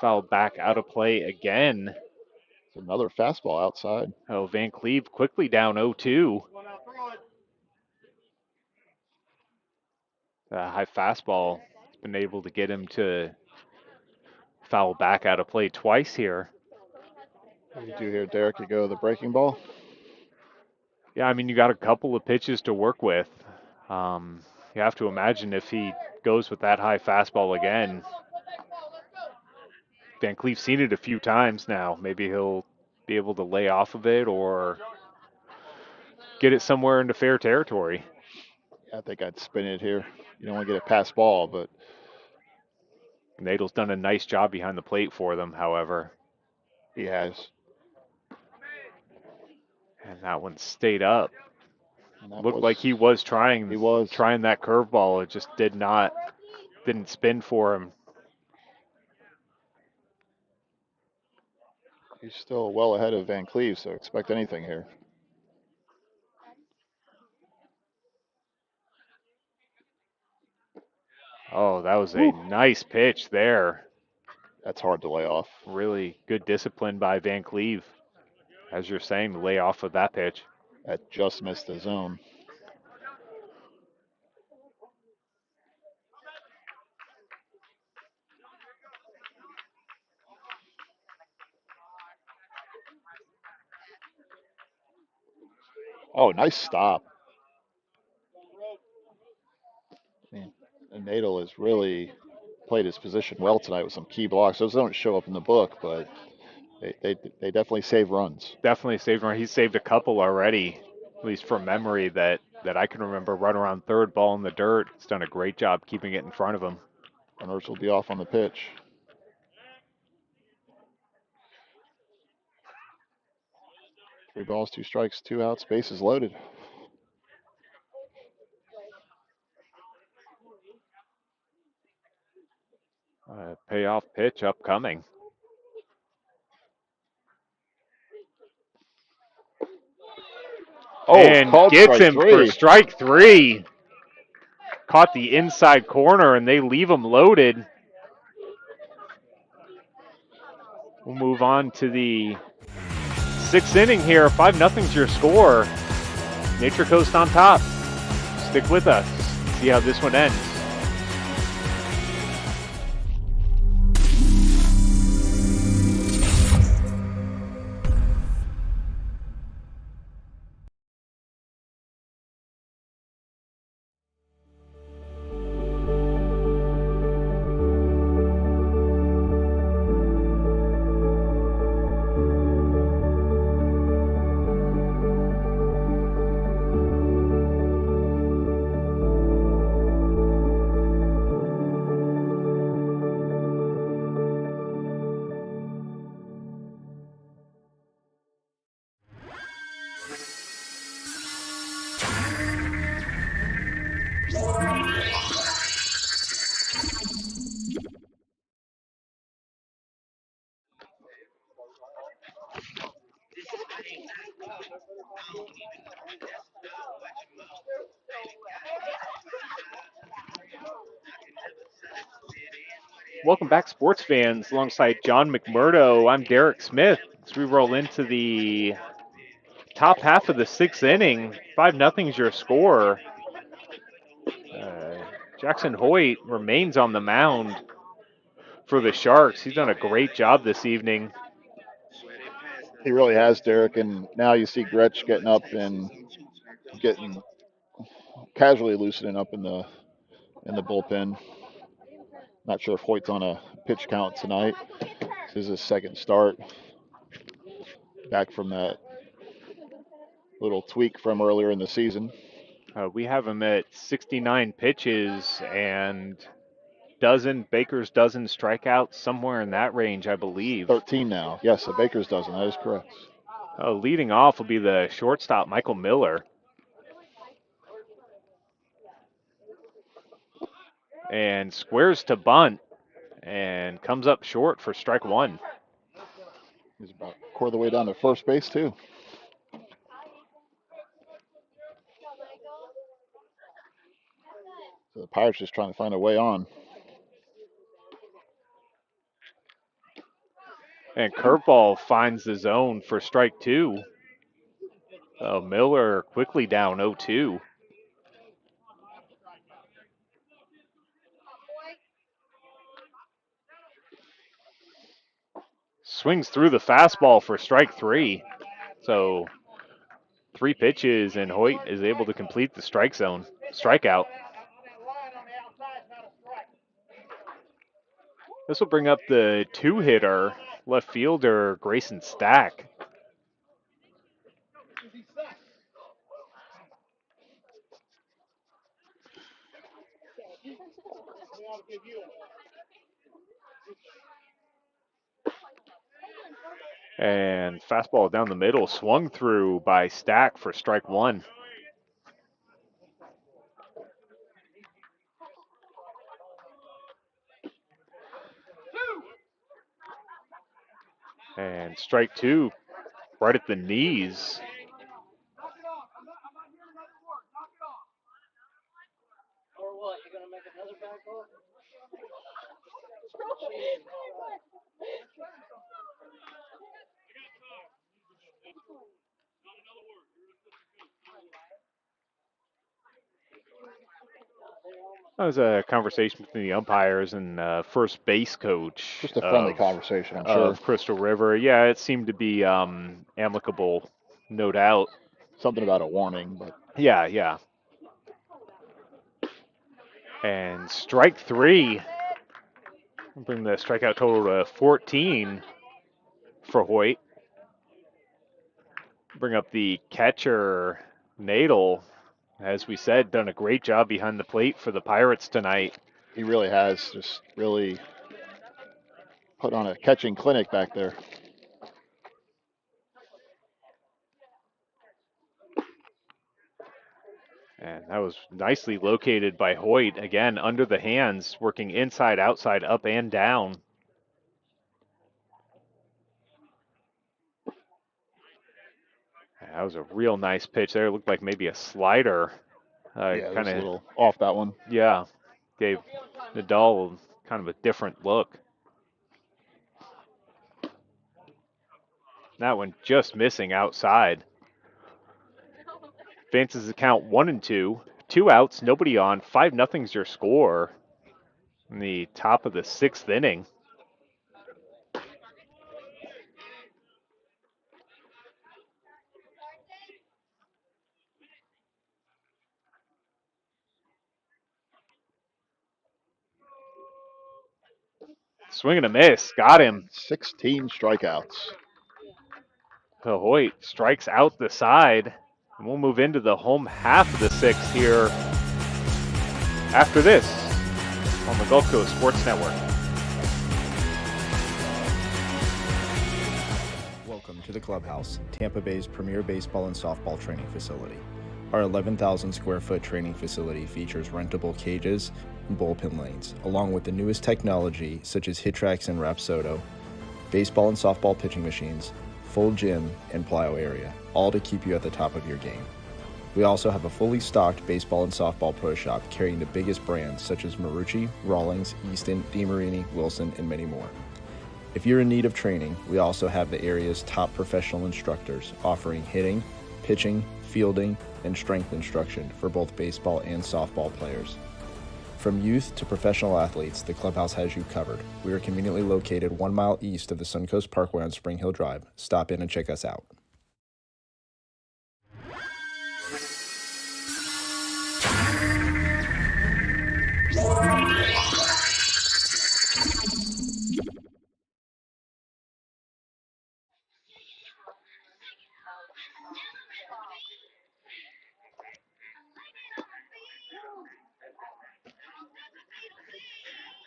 Foul back out of play again. It's another fastball outside. Oh, Van Cleve quickly down 0-2. The high fastball has been able to get him to foul back out of play twice here. What do you do here, Derek? You go the breaking ball? Yeah, I mean, you got a couple of pitches to work with. You have to imagine if he goes with that high fastball again. Van Cleef's seen it a few times now. Maybe he'll be able to lay off of it or get it somewhere into fair territory. Yeah, I think I'd spin it here. You don't want to get a pass ball, but Nadel's done a nice job behind the plate for them, however. he has. And that one stayed up. Looked Was, like he was trying that curveball. It just didn't spin for him. He's still well ahead of Van Cleve, so expect anything here. Oh, that was a nice pitch there. That's hard to lay off. Really good discipline by Van Cleve, as you're saying, to lay off of that pitch. That just missed the zone. Oh, nice stop. Man, and Nadel has really played his position well tonight with some key blocks. Those don't show up in the book, but they definitely save runs. Definitely saved run. He's saved a couple already, at least from memory that I can remember. Run around third, ball in the dirt. He's done a great job keeping it in front of him. Runners will be off on the pitch. Three balls, two strikes, two outs, bases loaded. Payoff pitch upcoming. Oh, and gets him for three. strike 3. Caught the inside corner, and they leave him loaded. We'll move on to the 6th inning here. 5-0's your score. Nature Coast on top. Stick with us. See how this one ends. Welcome back, sports fans. Alongside John McMurdo, I'm Derek Smith. As we roll into the top half of the 6th inning, 5-0's your score. Jackson Hoyt remains on the mound for the Sharks. He's done a great job this evening. He really has, Derek, and now you see Gretsch getting up and getting casually loosening up in the bullpen. Not sure if Hoyt's on a pitch count tonight. This is his second start. Back from that little tweak from earlier in the season. We have him at 69 pitches and Baker's dozen strikeouts, somewhere in that range, I believe. 13 now. Yes, a Baker's dozen. That is correct. Leading off will be the shortstop, Michael Miller. And squares to bunt and comes up short for strike one. He's about a quarter of the way down to first base, too. So the Pirates just trying to find a way on. And curveball finds the zone for strike two. Miller quickly down 0-2. Swings through the fastball for strike three. So 3 pitches, and Hoyt is able to complete the strikeout. This will bring up the 2-hitter, left fielder Grayson Stack. And fastball down the middle, swung through by Stack for strike one. And strike two, right at the knees. That was a conversation between the umpires and first base coach. Just a friendly conversation, I'm sure. Of Crystal River. Yeah, it seemed to be amicable, no doubt. Something about a warning, but Yeah. And strike three. Bring the strikeout total to 14 for Hoyt. Bring up the catcher, Nadel. As we said, done a great job behind the plate for the Pirates tonight. he really has just really put on a catching clinic back there. And that was nicely located by Hoyt. Again, under the hands, working inside, outside, up and down. That was a real nice pitch there. It looked like maybe a slider. Yeah, kind of a little off that one. Yeah, gave Nadal kind of a different look. That one just missing outside. Advances the count 1-2. 2 outs, nobody on. 5-0's your score in the top of the 6th inning. Swing and a miss. Got him. 16 strikeouts. Hoyt strikes out the side. And we'll move into the home half of the 6th here after this on the Gulf Coast Sports Network. Welcome to the Clubhouse, Tampa Bay's premier baseball and softball training facility. Our 11,000 square foot training facility features rentable cages and bullpen lanes, along with the newest technology such as HitTrax and Rapsodo, baseball and softball pitching machines, full gym, and plyo area, all to keep you at the top of your game. We also have a fully stocked baseball and softball pro shop carrying the biggest brands such as Marucci, Rawlings, Easton, DeMarini, Wilson, and many more. If you're in need of training, we also have the area's top professional instructors offering hitting, pitching, fielding, and strength instruction for both baseball and softball players. From youth to professional athletes, the Clubhouse has you covered. We are conveniently located 1 mile east of the Suncoast Parkway on Spring Hill Drive. Stop in and check us out.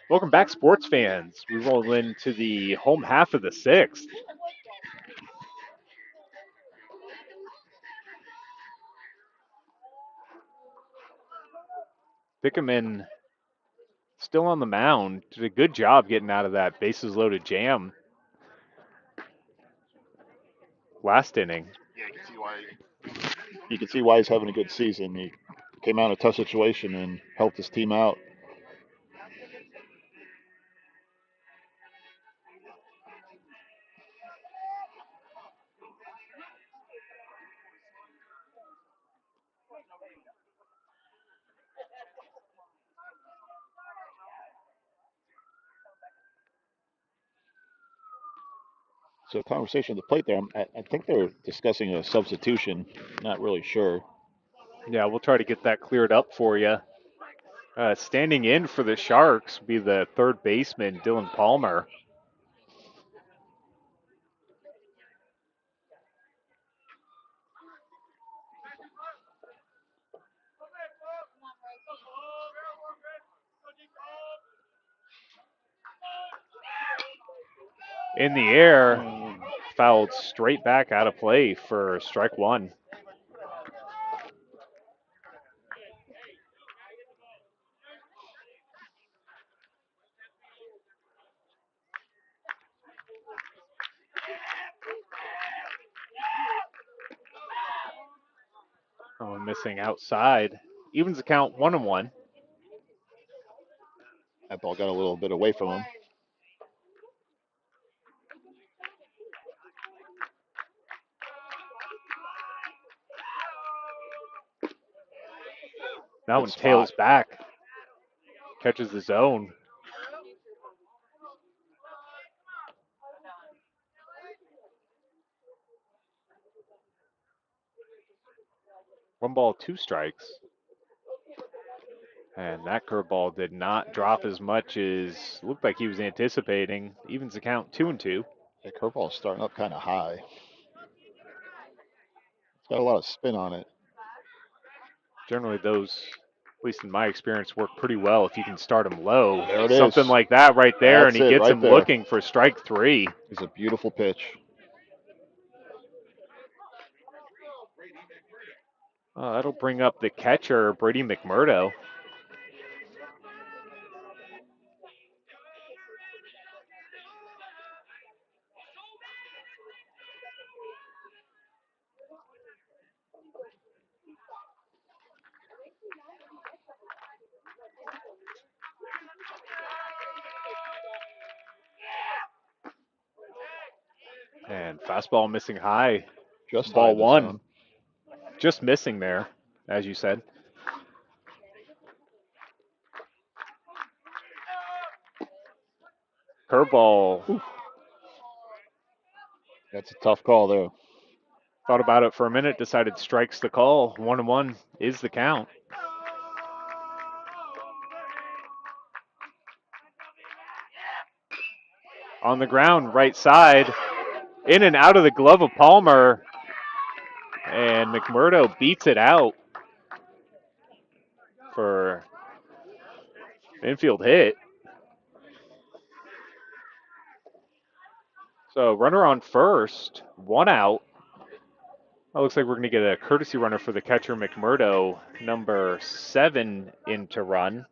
Welcome back, sports fans. We roll into the home half of the 6th. Thickerman still on the mound. Did a good job getting out of that bases loaded jam last inning. Yeah, you can see why he's having a good season. He came out in a tough situation and helped his team out. So conversation at the plate there. I think they're discussing a substitution. Not really sure. Yeah, we'll try to get that cleared up for you. Standing in for the Sharks will be the third baseman, Dylan Palmer. In the air, fouled straight back out of play for strike one. Oh, missing outside. Evens the count 1-1. That ball got a little bit away from him. That one tails back. Catches the zone. One ball, two strikes. And that curveball did not drop as much as looked like he was anticipating. Evens the count 2-2. The curveball is starting up kind of high. It's got a lot of spin on it. Generally, those, at least in my experience, work pretty well if you can start them low. There it Something is. like that right there, That's and he it gets right him there. looking for strike three. It's a beautiful pitch. That'll bring up the catcher, Brady McMurdo. And fastball missing high. Just ball high this one. zone. Just missing there, as you said. Curveball. Oof. That's a tough call there. Thought about it for a minute, decided strikes the call. 1-1 is the count. On the ground, right side. In and out of the glove of Palmer. And McMurdo beats it out for infield hit. So runner on first, one out. It looks like we're going to get a courtesy runner for the catcher, McMurdo, number 7 in to run.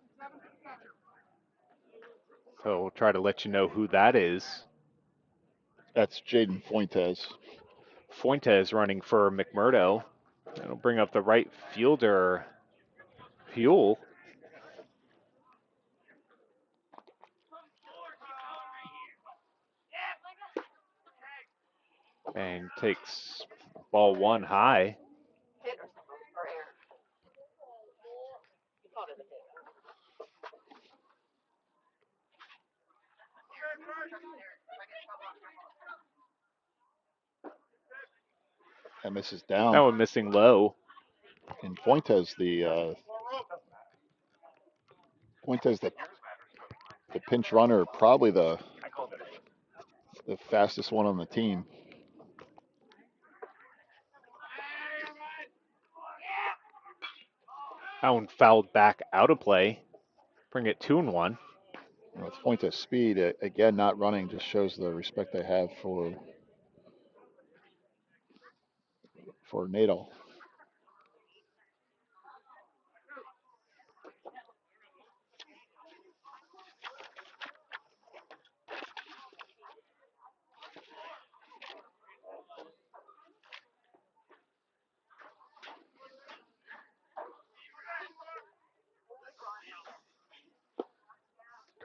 So we'll try to let you know who that is. That's Jaden Fuentes. Fuentes running for McMurdo. That'll bring up the right fielder, Huel. And takes ball one high. That misses down. That one missing low. And Fuentes, the pinch runner, probably the fastest one on the team. That one fouled back out of play. Bring it 2-1. With Fuentes' speed, again, not running just shows the respect they have for Nadal.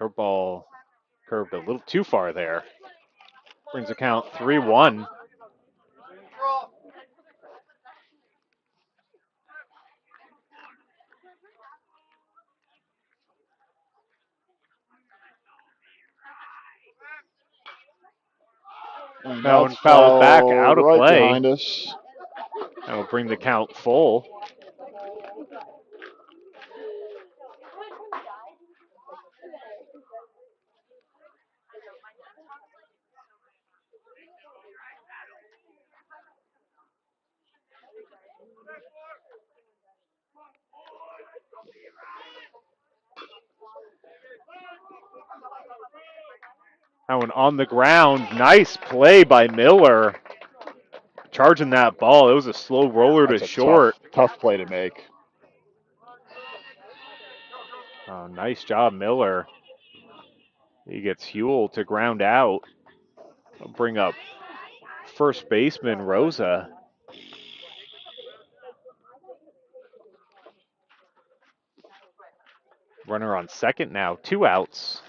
Curveball curved a little too far there. Brings the count 3-1. And That one that's fouled back out of right play. behind us. That'll bring the count full. That one on the ground. Nice play by Miller. Charging that ball. It was a slow roller to That's a short. tough play to make. Oh, nice job, Miller. He gets Huel to ground out. I'll bring up first baseman Rosa. Runner on second now. 2 outs.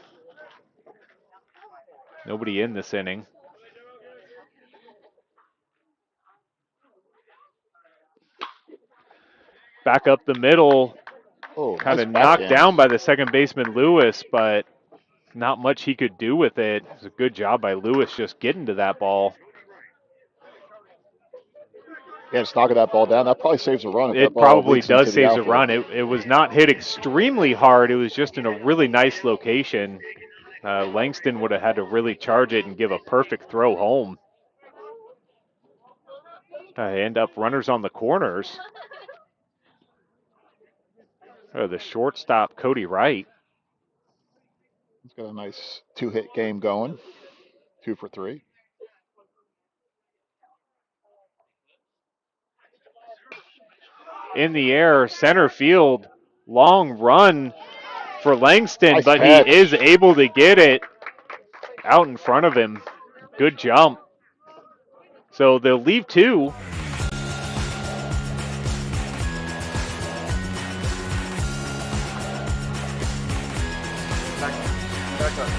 Nobody in this inning. Back up the middle. Oh, Kind nice of knocked backhand. down by the second baseman Lewis, but not much he could do with it. It was a good job by Lewis just getting to that ball. Yeah, just knocking that ball down. That probably saves a run if that It ball probably leaks does into the save a outfield. run. It was not hit extremely hard. It was just in a really nice location. Langston would have had to really charge it and give a perfect throw home. End up runners on the corners. The shortstop, Cody Wright. He's got a nice 2-hit game going. 2 for 3. In the air, center field, long run for Langston, Nice but he catch. is able to get it out in front of him. Good jump. So they'll leave 2. Back up.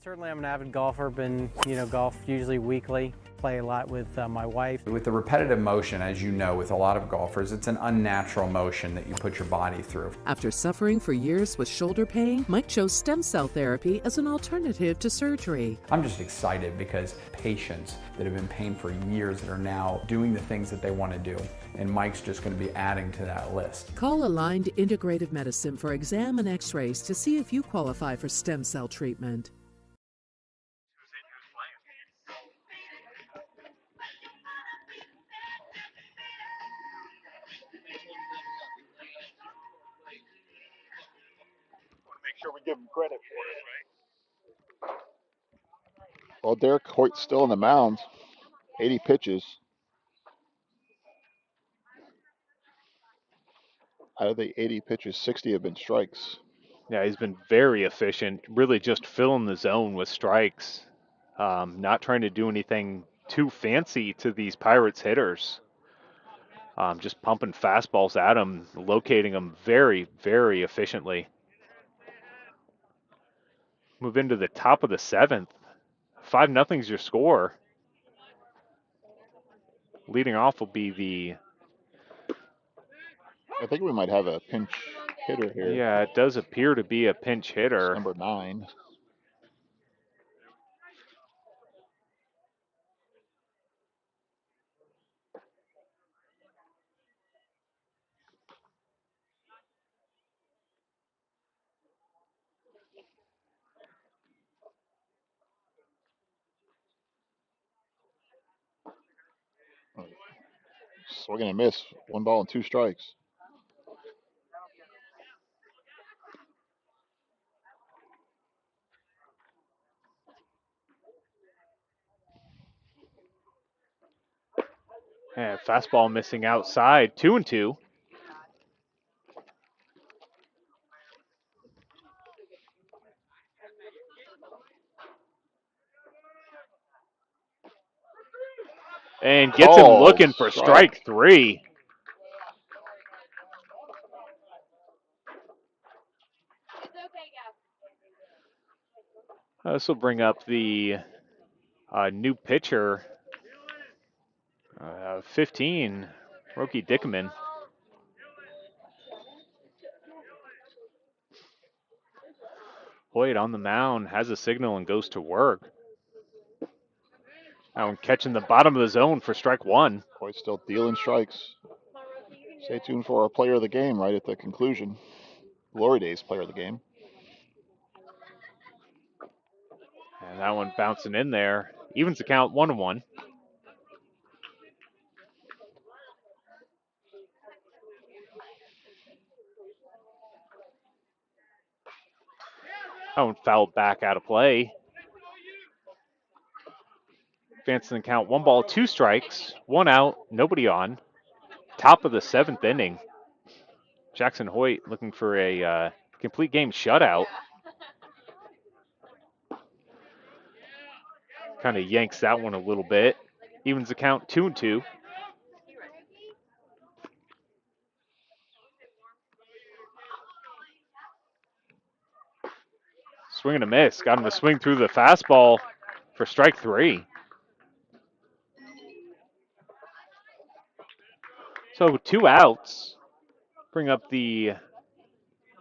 Certainly I'm an avid golfer, been, golf usually weekly, play a lot with my wife. With the repetitive motion, as you know, with a lot of golfers, it's an unnatural motion that you put your body through. After suffering for years with shoulder pain, Mike chose stem cell therapy as an alternative to surgery. I'm just excited because patients that have been in pain for years that are now doing the things that they want to do, and Mike's just going to be adding to that list. Call Aligned Integrative Medicine for exam and x-rays to see if you qualify for stem cell treatment. Make sure we give him credit for it, right? Well, Derek Hoyt's still on the mound. 80 pitches. Out of the 80 pitches, 60 have been strikes. Yeah, he's been very efficient, really just filling the zone with strikes. Not trying to do anything too fancy to these Pirates hitters. Just pumping fastballs at them, locating them very, very efficiently. Move into the top of the 7th. 5-0's your score. Leading off will be the... I think we might have a pinch hitter here. Yeah, it does appear to be a pinch hitter. It's number 9. Swing and a miss. 1 ball and 2 strikes. And fastball missing outside, 2-2. And gets him looking for strike 3. This will bring up the new pitcher, 15, Roki Dickerman. Hoyt on the mound, has a signal and goes to work. Now catching the bottom of the zone for strike 1. Hoyt still dealing strikes. Stay tuned for our player of the game right at the conclusion. Glory Days player of the game. And that one bouncing in there. Evens the count 1-1. That one fouled back out of play. Advancing the count 1 ball, 2 strikes, 1 out, nobody on. Top of the 7th inning. Jackson Hoyt looking for a complete game shutout. Kind of yanks that one a little bit. Evens the count 2-2. Swing and a miss. Got him to swing through the fastball for strike 3. So 2 outs. Bring up the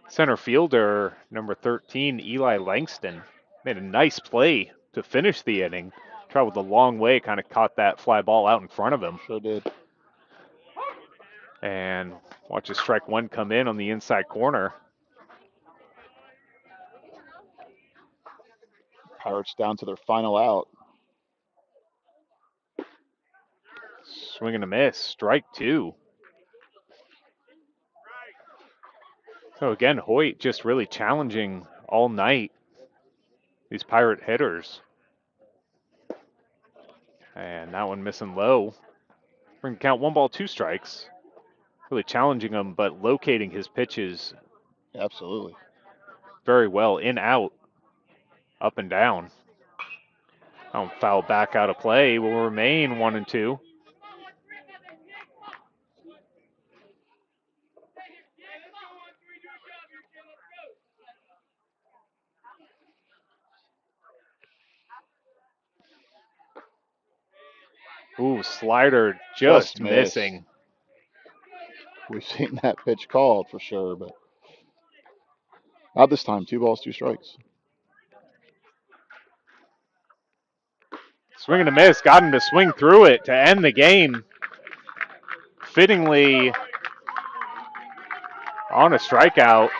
center fielder, number 13, Eli Langston. Made a nice play to finish the inning. Traveled a long way, kind of caught that fly ball out in front of him. Sure did. And watch a strike 1 come in on the inside corner. Pirates down to their final out. Swing and a miss, strike 2. So again, Hoyt just really challenging all night these Pirate hitters. And that one missing low. Bring count 1 ball, 2 strikes. Really challenging him, but locating his pitches. Absolutely. Very well, in, out, up and down. Foul back out of play, will remain 1-2. Ooh, slider just missing. We've seen that pitch called for sure, but not this time. 2 balls, 2 strikes. Swing and a miss, got him to swing through it to end the game. Fittingly on a strikeout.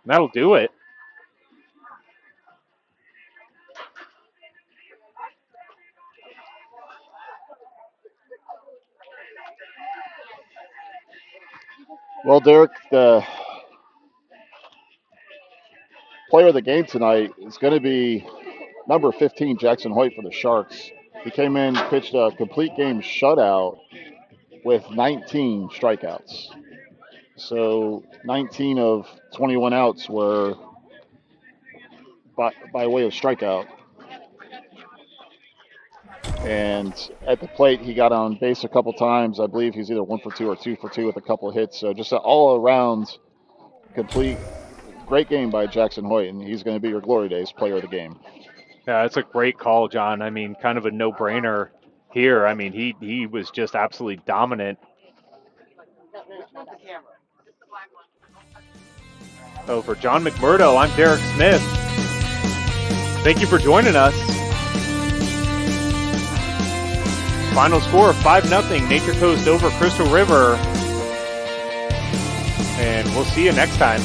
That'll do it. Well, Derek, the player of the game tonight is going to be number 15, Jackson Hoyt for the Sharks. He came in, pitched a complete game shutout with 19 strikeouts. So 19 of 21 outs were by way of strikeout. And at the plate, he got on base a couple times. I believe he's either 1 for 2 or 2 for 2 with a couple of hits. So just an all-around complete great game by Jackson Hoyt, and he's going to be your Glory Days player of the game. Yeah, that's a great call, John. I mean, kind of a no-brainer here. I mean, he was just absolutely dominant. So for John McMurdo, I'm Derek Smith. Thank you for joining us. Final score of 5-0, Nature Coast over Crystal River. And we'll see you next time.